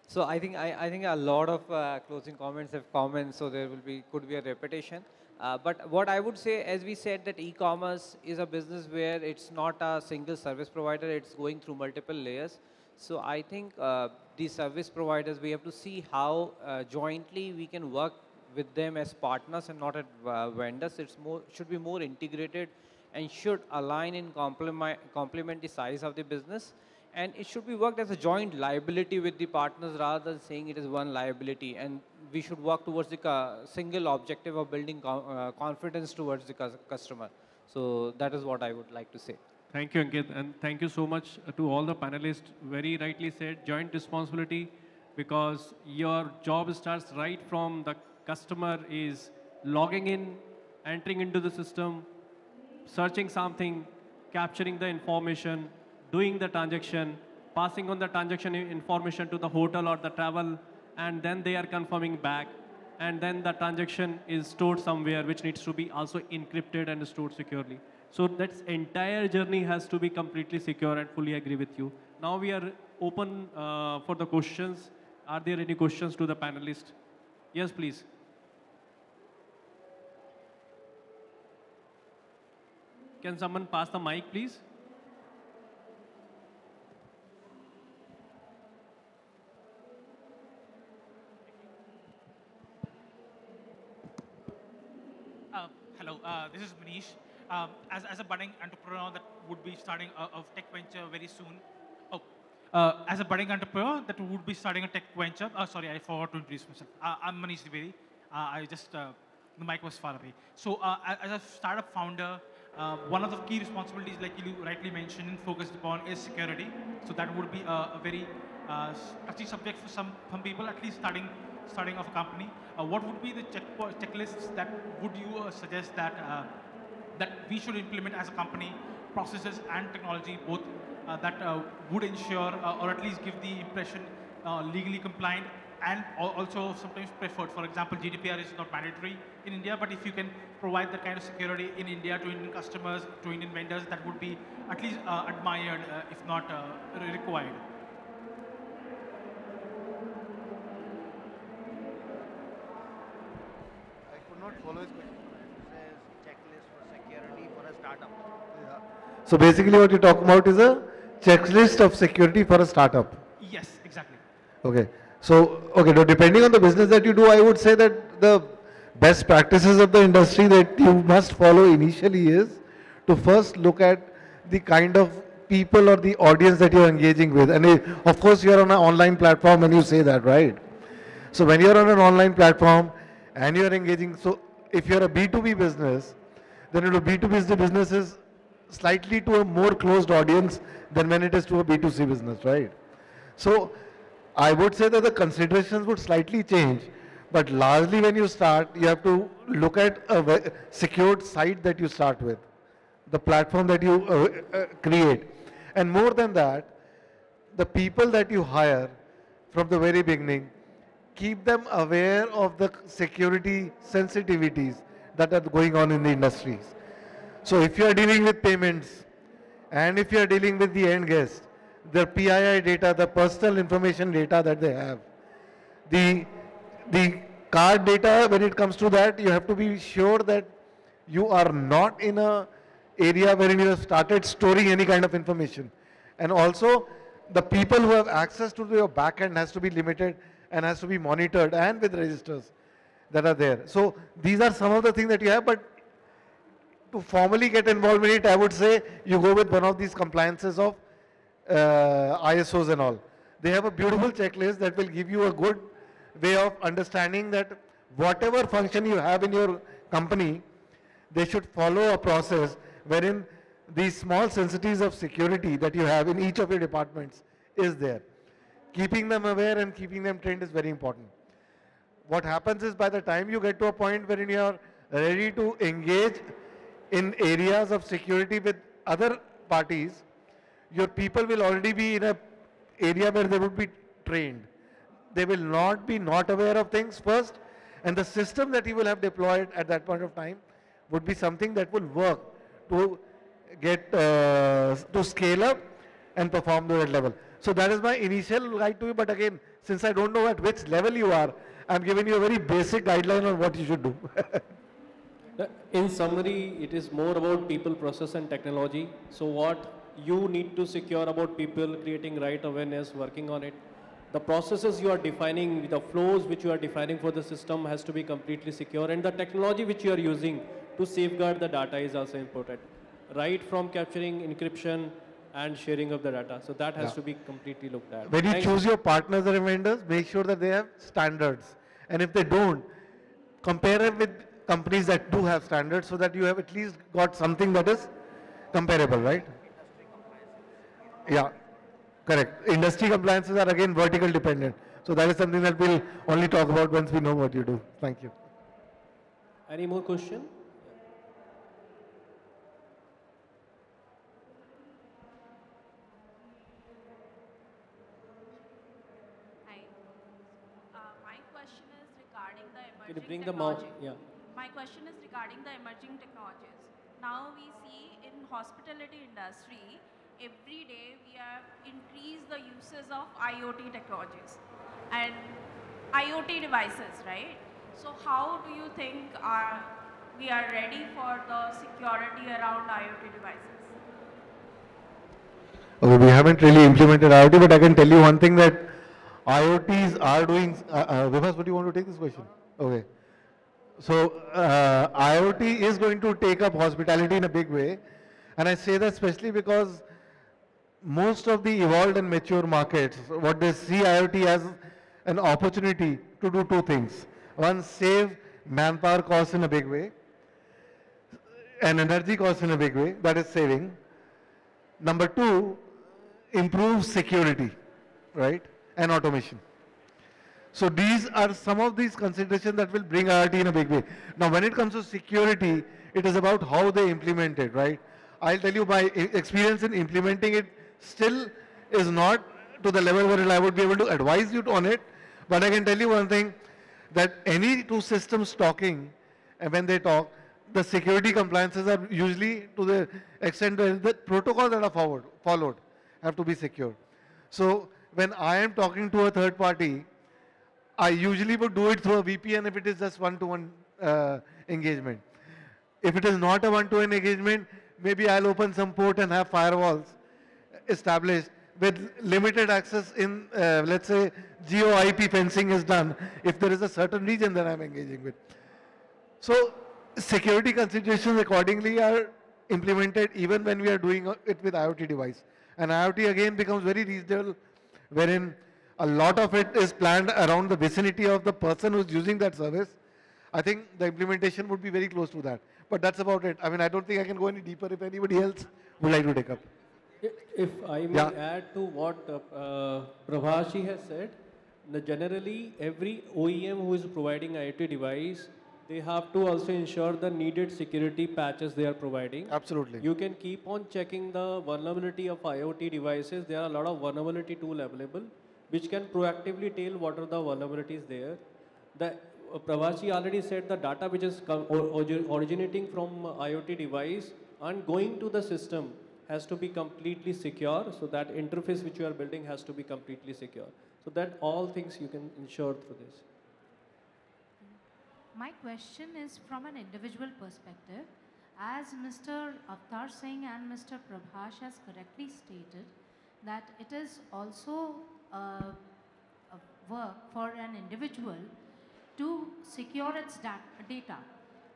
So I think a lot of closing comments have come, so there could be a repetition. But what I would say, as we said, that e-commerce is a business where it's not a single service provider, it's going through multiple layers. So I think the service providers, we have to see how jointly we can work with them as partners and not as vendors. It should be more integrated and should align and complement the size of the business. And it should be worked as a joint liability with the partners rather than saying it is one liability. And we should work towards the single objective of building confidence towards the customer. So that is what I would like to say. Thank you, Ankit, and thank you so much to all the panelists. Very rightly said, joint responsibility, because your job starts right from the customer is logging in, entering into the system, searching something, capturing the information, doing the transaction, passing on the transaction information to the hotel or the travel, and then they are confirming back. And then the transaction is stored somewhere, which needs to be also encrypted and stored securely. So that entire journey has to be completely secure, and fully agree with you. Now we are open for the questions. Are there any questions to the panelists? Yes, please. Can someone pass the mic, please? Hello, this is Manish. As a budding entrepreneur that would be starting a tech venture very soon. Oh, as a budding entrepreneur that would be starting a tech venture. Sorry, I forgot to introduce myself. I'm Manish Dwivedi. The mic was far away. So as a startup founder, one of the key responsibilities, like you rightly mentioned and focused upon, is security. So that would be a very touchy subject for some people, at least starting off a company. What would be the checklists that would you suggest that that we should implement as a company, processes and technology both, that would ensure or at least give the impression legally compliant and also sometimes preferred? For example, GDPR is not mandatory in India, but if you can provide that kind of security in India to Indian customers, to Indian vendors, that would be at least admired, if not required. I could not follow his question. It says checklist for security for a startup. Yeah. So basically what you talk about is a checklist of security for a startup. Yes, exactly. Okay. So, okay, now depending on the business that you do, I would say that the best practices of the industry that you must follow initially is to first look at the kind of people or the audience that you're engaging with. And of course, you're on an online platform when you say that, right? So when you're on an online platform and you're engaging, so if you're a B2B business, then a B2B business is slightly to a more closed audience than when it is to a B2C business, right? So I would say that the considerations would slightly change, but largely when you start, you have to look at a secured site that you start with, the platform that you create. And more than that, the people that you hire from the very beginning, keep them aware of the security sensitivities that are going on in the industries. So if you are dealing with payments and if you are dealing with the end guest, their PII data, the personal information data that they have, the card data, when it comes to that, you have to be sure that you are not in a area wherein you have started storing any kind of information. And also, the people who have access to your backend has to be limited and has to be monitored and with registers that are there. So these are some of the things that you have, but to formally get involved in it, I would say you go with one of these compliances of ISOs and all. They have a beautiful checklist that will give you a good way of understanding that whatever function you have in your company, they should follow a process wherein these small sensitivities of security that you have in each of your departments is there. Keeping them aware and keeping them trained is very important. What happens is by the time you get to a point wherein you are ready to engage in areas of security with other parties, your people will already be in an area where they would be trained. They will not be not aware of things first, and the system that you will have deployed at that point of time would be something that will work to get to scale up and perform to that level. So that is my initial guide to you, but again, since I don't know at which level you are, I'm giving you a very basic guideline on what you should do. In summary, it is more about people, process and technology. So what you need to secure about people, creating right awareness, working on it. The processes you are defining, the flows which you are defining for the system has to be completely secure, and the technology which you are using to safeguard the data is also important. Right from capturing encryption and sharing of the data. So that has to be completely looked at. When you choose your partners or vendors, make sure that they have standards. And if they don't, compare it with companies that do have standards so that you have at least got something that is comparable, right? Yeah, correct. Industry compliances are again vertical dependent. So that is something that we'll only talk about once we know what you do. Thank you. Any more question? My question is regarding the emerging Can you bring the technology. mouse? Yeah. My question is regarding the emerging technologies. Now we see in hospitality industry, every day we have increased the uses of IoT technologies. and IoT devices, right? So how do you think we are ready for the security around IoT devices? Okay, we haven't really implemented IoT, but I can tell you one thing that IoTs are doing. Vibhas, would you want to take this question? Okay. So IoT is going to take up hospitality in a big way, and I say that especially because most of the evolved and mature markets, what they see IoT as an opportunity to do two things. One, save manpower costs in a big way, and energy costs in a big way, that is saving. Number two, improve security, right, and automation. So these are some of these considerations that will bring IoT in a big way. Now when it comes to security, it is about how they implement it, right? I'll tell you my experience in implementing it still is not to the level where I would be able to advise you on it, but I can tell you one thing, that any two systems talking, and when they talk, the security compliances are usually to the extent that the protocols that are followed have to be secure. So when I am talking to a third party, I usually would do it through a VPN if it is just one-to-one engagement. If it is not a one-to-one engagement, maybe I'll open some port and have firewalls established with limited access in, let's say, geo-IP fencing is done if there is a certain region that I'm engaging with. So security considerations accordingly are implemented even when we are doing it with IoT device. And IoT again becomes very regional, wherein a lot of it is planned around the vicinity of the person who's using that service. I think the implementation would be very close to that. But that's about it. I mean, I don't think I can go any deeper if anybody else would like to take up. If I may add to what Prabhashi has said, generally every OEM who is providing IoT device, they have to also ensure the needed security patches they are providing. Absolutely. You can keep on checking the vulnerability of IoT devices. There are a lot of vulnerability tools available which can proactively tell what are the vulnerabilities there. The Prabhashi already said the data which is originating from IoT device and going to the system has to be completely secure, so that interface which you are building has to be completely secure. So that all things you can ensure through this. My question is from an individual perspective. As Mr. Avtar Singh and Mr. Prabhash has correctly stated, that it is also a work for an individual to secure its data.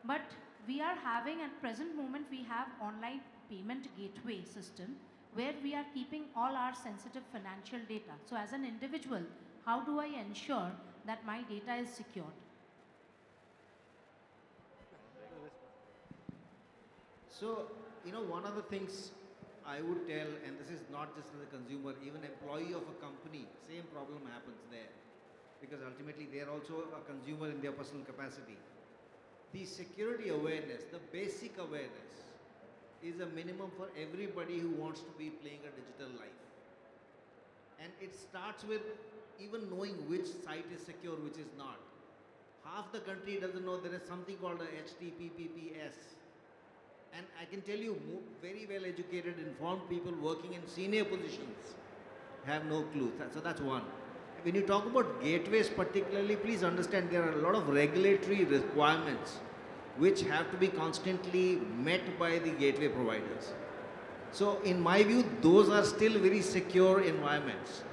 But we are having at present moment, we have online payment gateway system where we are keeping all our sensitive financial data. So as an individual, how do I ensure that my data is secured? So, you know, one of the things I would tell, and this is not just as a consumer, even employee of a company, same problem happens there. Because ultimately they are also a consumer in their personal capacity. The security awareness, the basic awareness, is a minimum for everybody who wants to be playing a digital life. And it starts with even knowing which site is secure, which is not. Half the country doesn't know there is something called a HTTPS. And I can tell you, very well educated, informed people working in senior positions have no clue. So that's one. When you talk about gateways particularly, please understand there are a lot of regulatory requirements which have to be constantly met by the gateway providers. So in my view, those are still very secure environments.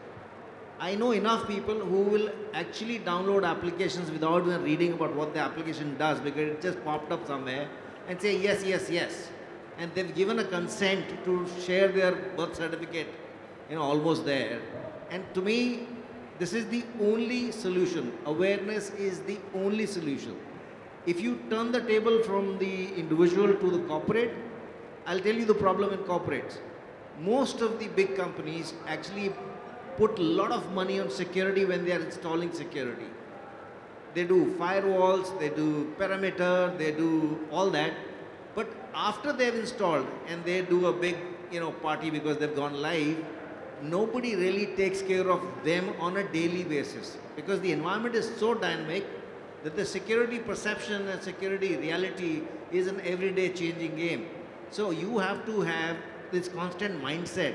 I know enough people who will actually download applications without even reading about what the application does because it just popped up somewhere and say yes, yes, yes. And they've given a consent to share their birth certificate, you know, almost there. And to me, this is the only solution. Awareness is the only solution. If you turn the table from the individual to the corporate, I'll tell you the problem in corporates. Most of the big companies actually put a lot of money on security when they are installing security. They do firewalls, they do perimeter, they do all that. But after they've installed and they do a big, you know, party because they've gone live, nobody really takes care of them on a daily basis because the environment is so dynamic that the security perception and security reality is an everyday changing game. So you have to have this constant mindset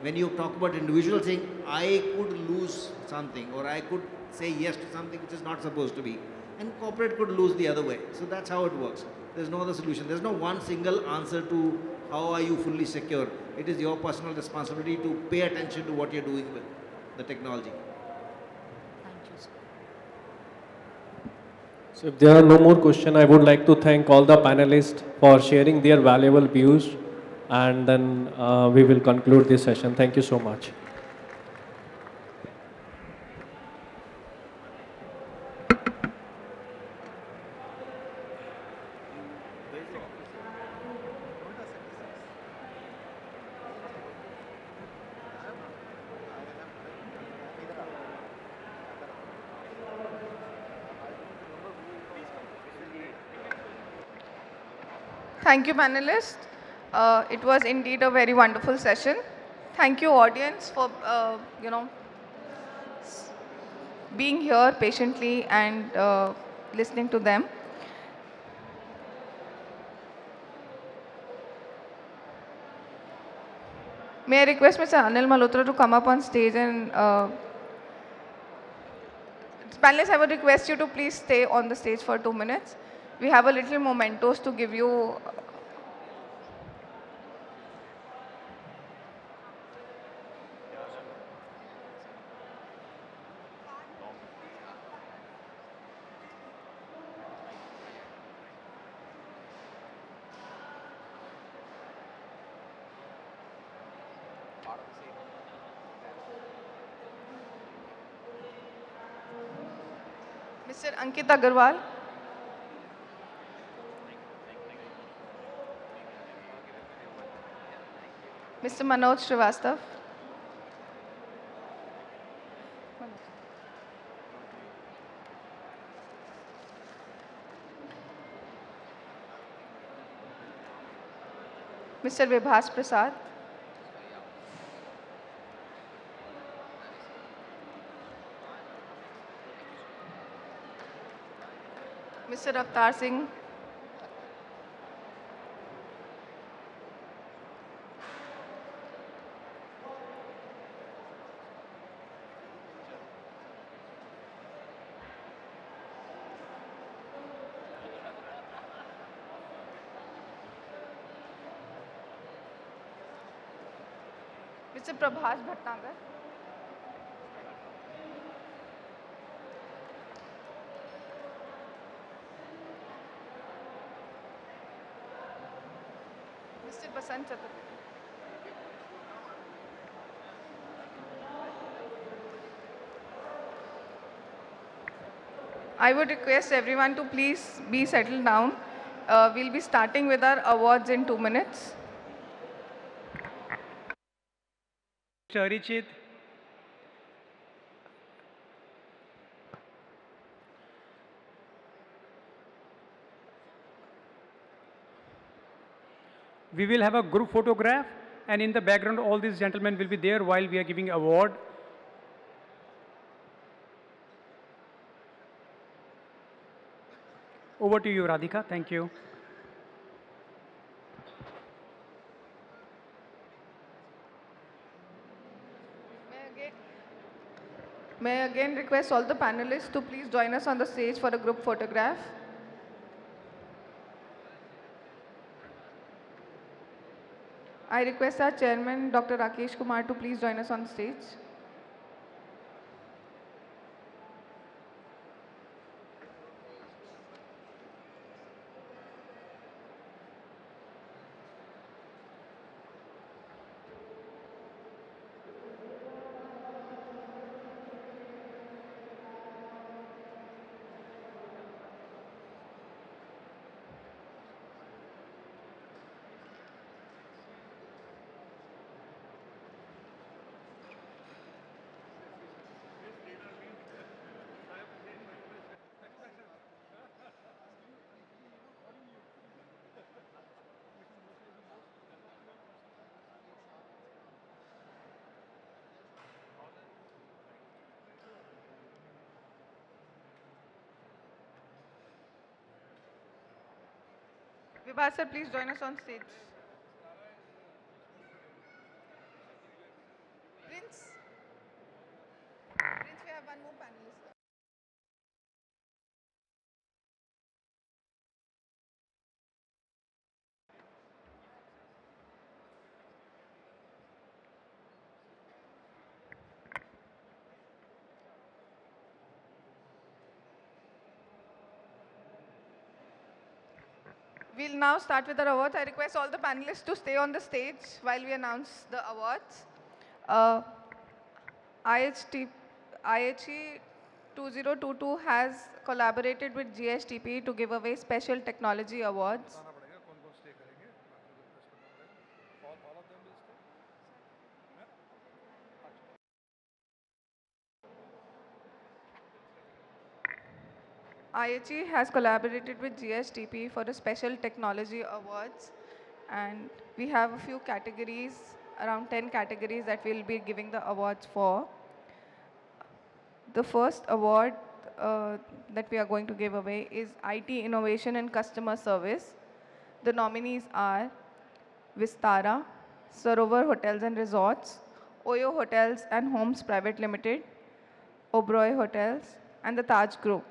when you talk about individuals saying, I could lose something or I could say yes to something which is not supposed to be. And corporate could lose the other way. So that's how it works. There's no other solution. There's no one single answer to how are you fully secure. It is your personal responsibility to pay attention to what you're doing with the technology. So if there are no more questions, I would like to thank all the panelists for sharing their valuable views, and then we will conclude this session. Thank you so much. Thank you, panelists. It was indeed a very wonderful session. Thank you, audience, for being here patiently and listening to them. May I request Mr. Anil Malhotra to come up on stage and panelists, I would request you to please stay on the stage for 2 minutes. We have a little mementos to give you. Mr. Ankit Agarwal. Mr. Manoj Srivastav. Mr. Vibhas Prasad. Mr. Avtar Singh. Mr. Prabhas Bhatnagar. Mr. Basant Chaturvedi. I would request everyone to please be settled down. We'll be starting with our awards in 2 minutes. Mr. Arijit. We will have a group photograph, and in the background all these gentlemen will be there while we are giving award. Over to you, Radhika. Thank you. May I again request all the panelists to please join us on the stage for a group photograph. I request our chairman, Dr. Rakesh Kumar, to please join us on the stage. Vibhas sir, please join us on stage. Prince, we have one more panelist. We'll now start with our awards. I request all the panelists to stay on the stage while we announce the awards. IHT, IHE 2022 has collaborated with GSTP to give away special technology awards. IHE has collaborated with GSTP for the Special Technology Awards, and we have a few categories, around 10 categories that we'll be giving the awards for. The first award that we are going to give away is IT Innovation and Customer Service. The nominees are Vistara, Sarovar Hotels and Resorts, Oyo Hotels and Homes Private Limited, Oberoi Hotels, and the Taj Group.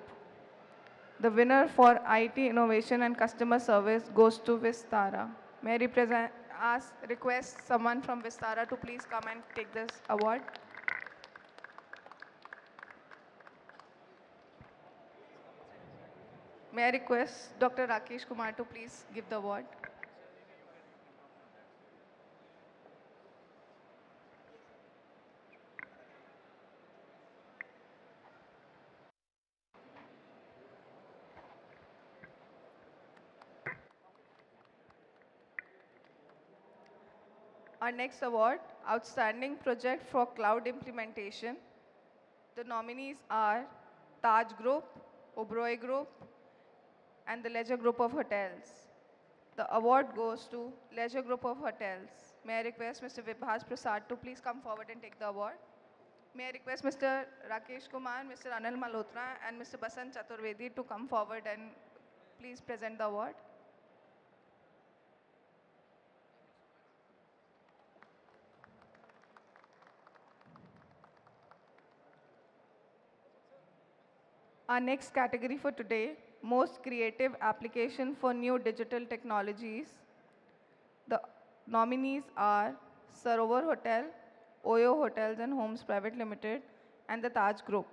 The winner for IT Innovation and Customer Service goes to Vistara. May I request someone from Vistara to please come and take this award. May I request Dr. Rakesh Kumar to please give the award. Our next award, Outstanding Project for Cloud Implementation. The nominees are Taj Group, Oberoi Group, and the Leisure Group of Hotels. The award goes to Leisure Group of Hotels. May I request Mr. Vibhas Prasad to please come forward and take the award. May I request Mr. Rakesh Kumar, Mr. Anil Malhotra, and Mr. Basant Chaturvedi to come forward and please present the award. Our next category for today, Most Creative Application for New Digital Technologies. The nominees are Sarovar Hotel, Oyo Hotels and Homes Private Limited, and the Taj Group.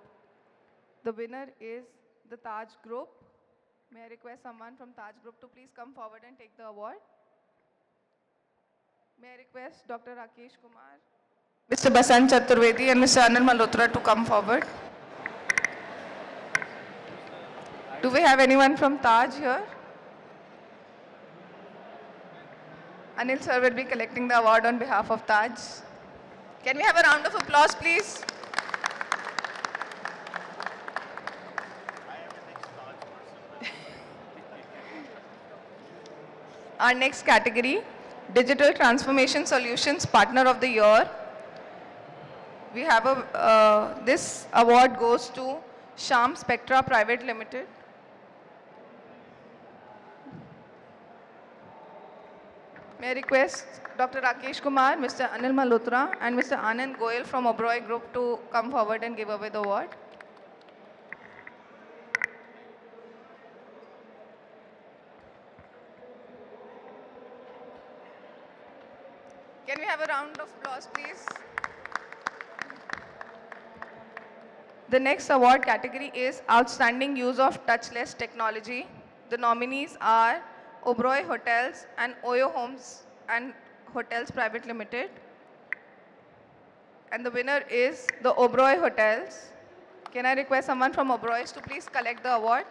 The winner is the Taj Group. May I request someone from Taj Group to please come forward and take the award. May I request Dr. Rakesh Kumar, Mr. Basant Chaturvedi, and Mr. Anil Malhotra to come forward. Do we have anyone from Taj here? Anil sir will be collecting the award on behalf of Taj. Can we have a round of applause, please? Our next category, Digital Transformation Solutions Partner of the Year. We have this award goes to Sham Spectra Private Limited. May I request Dr. Rakesh Kumar, Mr. Anil Malhotra, and Mr. Anand Goyal from Oberoi Group to come forward and give away the award. Can we have a round of applause, please? The next award category is Outstanding Use of Touchless Technology. The nominees are Oberoi Hotels and Oyo Homes and Hotels Private Limited. And the winner is the Oberoi Hotels. Can I request someone from Oberoi to please collect the award?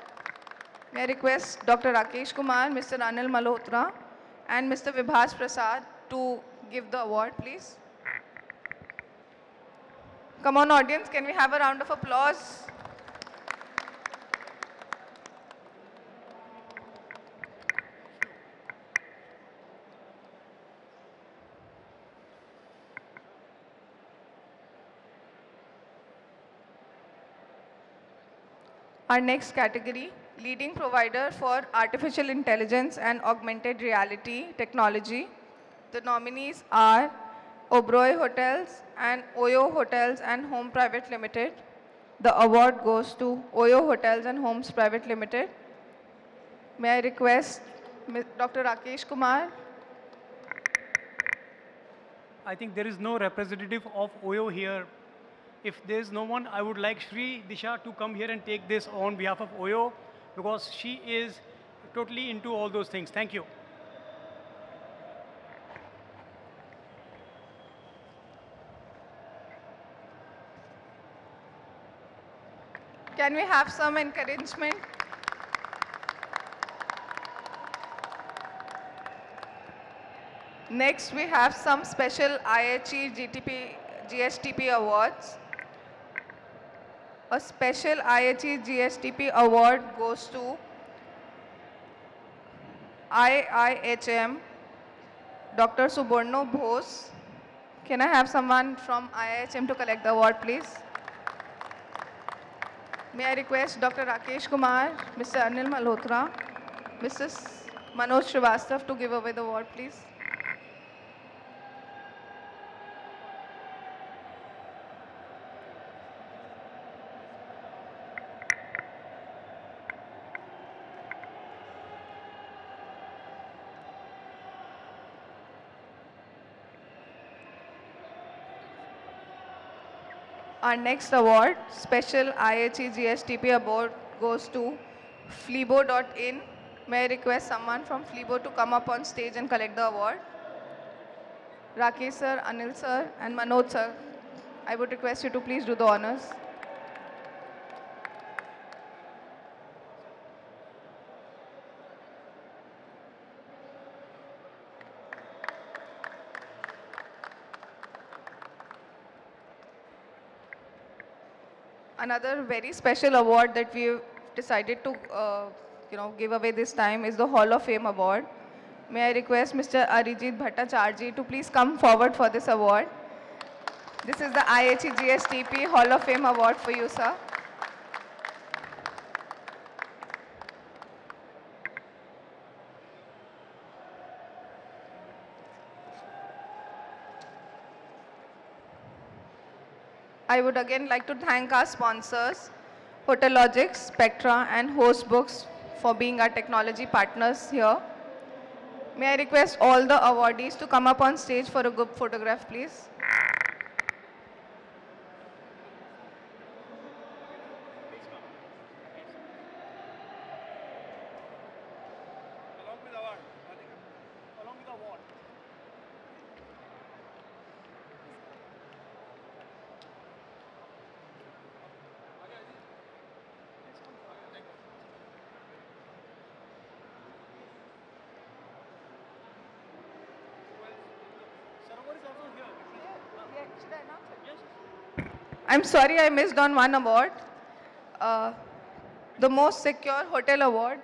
May I request Dr. Rakesh Kumar, Mr. Anil Malhotra, and Mr. Vibhas Prasad to give the award, please. Come on, audience, can we have a round of applause? Our next category, leading provider for artificial intelligence and augmented reality technology. The nominees are Oberoi Hotels and Oyo Hotels and Home Private Limited. The award goes to Oyo Hotels and Homes Private Limited. May I request Dr. Rakesh Kumar? I think there is no representative of Oyo here. If there is no one, I would like Shri Disha to come here and take this on behalf of Oyo, because she is totally into all those things. Thank you. Can we have some encouragement? Next, we have some special IHE GSTP awards. A special IHE GSTP award goes to IIHM, Dr. Suborno Ghose. Can I have someone from IIHM to collect the award, please? May I request Dr. Rakesh Kumar, Mr. Anil Malhotra, Mrs. Manoj Srivastav to give away the award, please? Our next award, special IHE GSTP award, goes to Fleabo.in. May I request someone from Fleabo to come up on stage and collect the award? Rakesh sir, Anil sir, and Manoj sir, I would request you to please do the honors. Another very special award that we've decided to give away this time is the Hall of Fame award. May I request Mr. Arijit Bhattacharjee to please come forward for this award. This is the IHE GSTP Hall of Fame award for you, sir. I would again like to thank our sponsors, Prologic, Spectra, and Host Books for being our technology partners here. May I request all the awardees to come up on stage for a group photograph, please? I'm sorry I missed on one award. The most secure hotel award.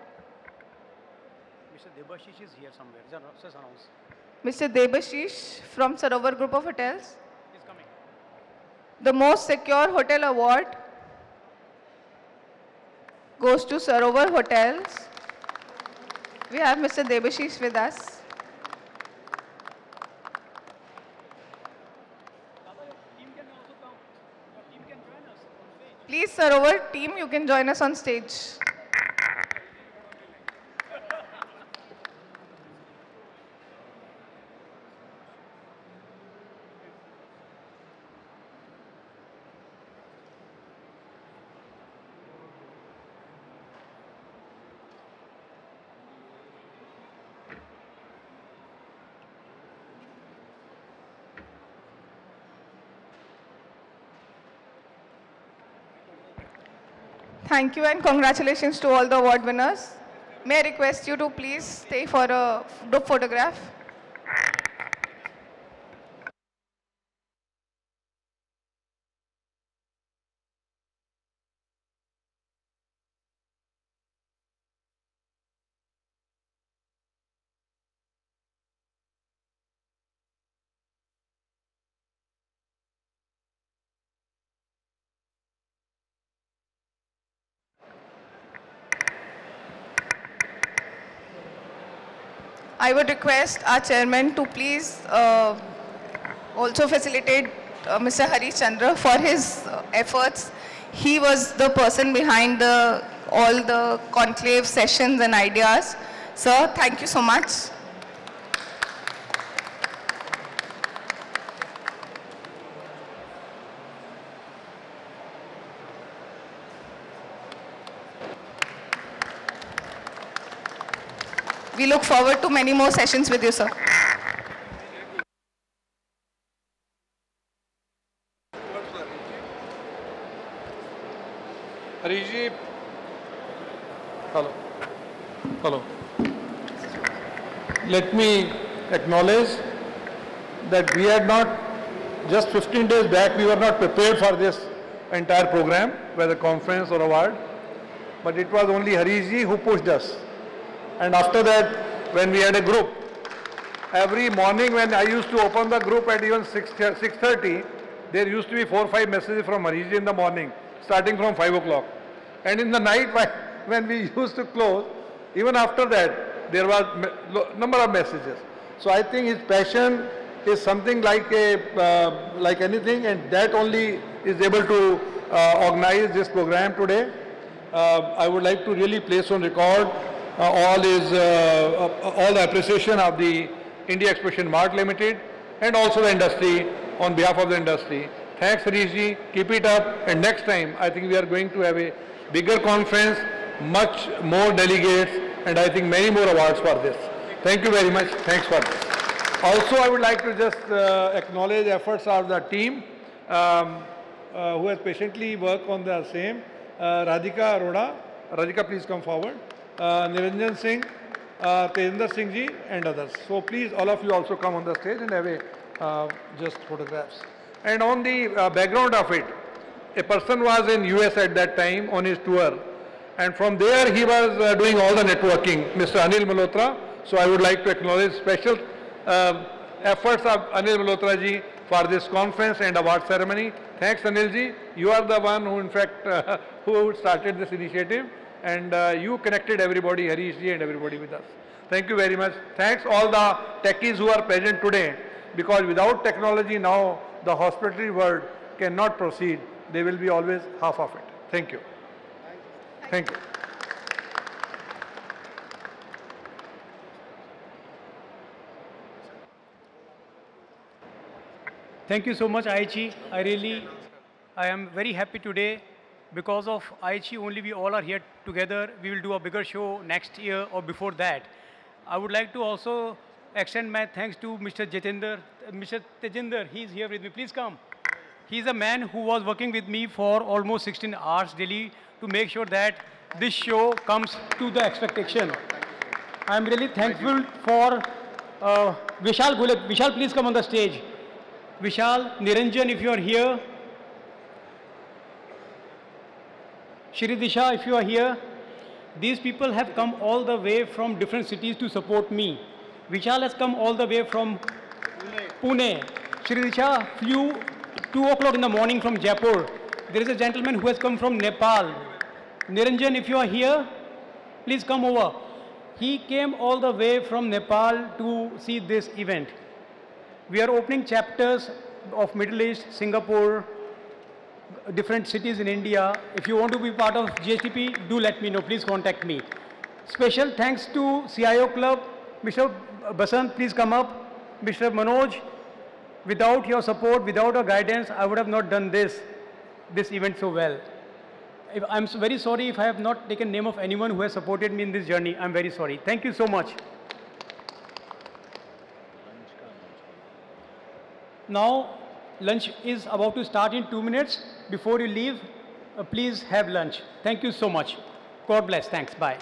Mr. Debashish is here somewhere. Just announce. Mr. Debashish from Sarovar Group of Hotels. He's coming. The most secure hotel award goes to Sarovar Hotels. We have Mr. Debashish with us. Please, Sarovar team, you can join us on stage. Thank you and congratulations to all the award winners. May I request you to please stay for a group photograph. I would request our chairman to please also facilitate Mr. Harish Chandra for his efforts. He was the person behind all the conclave sessions and ideas. Sir, thank you so much. We look forward to many more sessions with you, sir. Arijit. Hello. Hello. Let me acknowledge that we had not, just 15 days back, we were not prepared for this entire program, whether conference or award, but it was only Harishji who pushed us. And after that, when we had a group, every morning when I used to open the group at even 6:30, there used to be 4 or 5 messages from Harishji in the morning, starting from 5 o'clock. And in the night, when we used to close, even after that, there was number of messages. So I think his passion is something like like anything, and that only is able to organize this program today. I would like to really place on record all the appreciation of the India Exposition Mart Limited and also the industry on behalf of the industry. Thanks, Harishji. Keep it up. And next time, I think we are going to have a bigger conference, much more delegates, and I think many more awards for this. Thank you very much. Thanks for this. Also, I would like to just acknowledge efforts of the team who has patiently worked on the same. Radhika Arora. Radhika, please come forward. Niranjan Singh, Tejinder Singh ji, and others. So please, all of you also come on the stage and have a just photographs. And on the background of it, a person was in US at that time on his tour, and from there he was doing all the networking, Mr. Anil Malhotra. So I would like to acknowledge special efforts of Anil Malhotra ji for this conference and award ceremony. Thanks, Anil ji. You are the one who, in fact, who started this initiative, and you connected everybody, Harish ji and everybody with us. Thank you very much. Thanks all the techies who are present today, because without technology now, the hospitality world cannot proceed. They will be always half of it. Thank you. Thank you. Thank you so much, Aichi. I am very happy today. Because of Aichi only we all are here together. We will do a bigger show next year or before that. I would like to also extend my thanks to Mr. Jatinder. Mr. Tejinder, he's here with me. Please come. He's a man who was working with me for almost 16 hours daily to make sure that this show comes to the expectation. I'm really thankful for Vishal Gulab. Vishal, please come on the stage. Vishal, Niranjan, if you are here. Shri Disha, if you are here. These people have come all the way from different cities to support me. Vishal has come all the way from Pune. Shri Disha flew 2 o'clock in the morning from Jaipur. There is a gentleman who has come from Nepal. Niranjan, if you are here, please come over. He came all the way from Nepal to see this event. We are opening chapters of Middle East, Singapore, different cities in India. If you want to be part of GSTP, do let me know. Please contact me. Special thanks to CIO Club. Mr. Basant, please come up. Mr. Manoj, without your support, without your guidance, I would have not done this event so well. I'm very sorry if I have not taken name of anyone who has supported me in this journey. I'm very sorry. Thank you so much. Now, lunch is about to start in 2 minutes. Before you leave, please have lunch. Thank you so much. God bless. Thanks. Bye.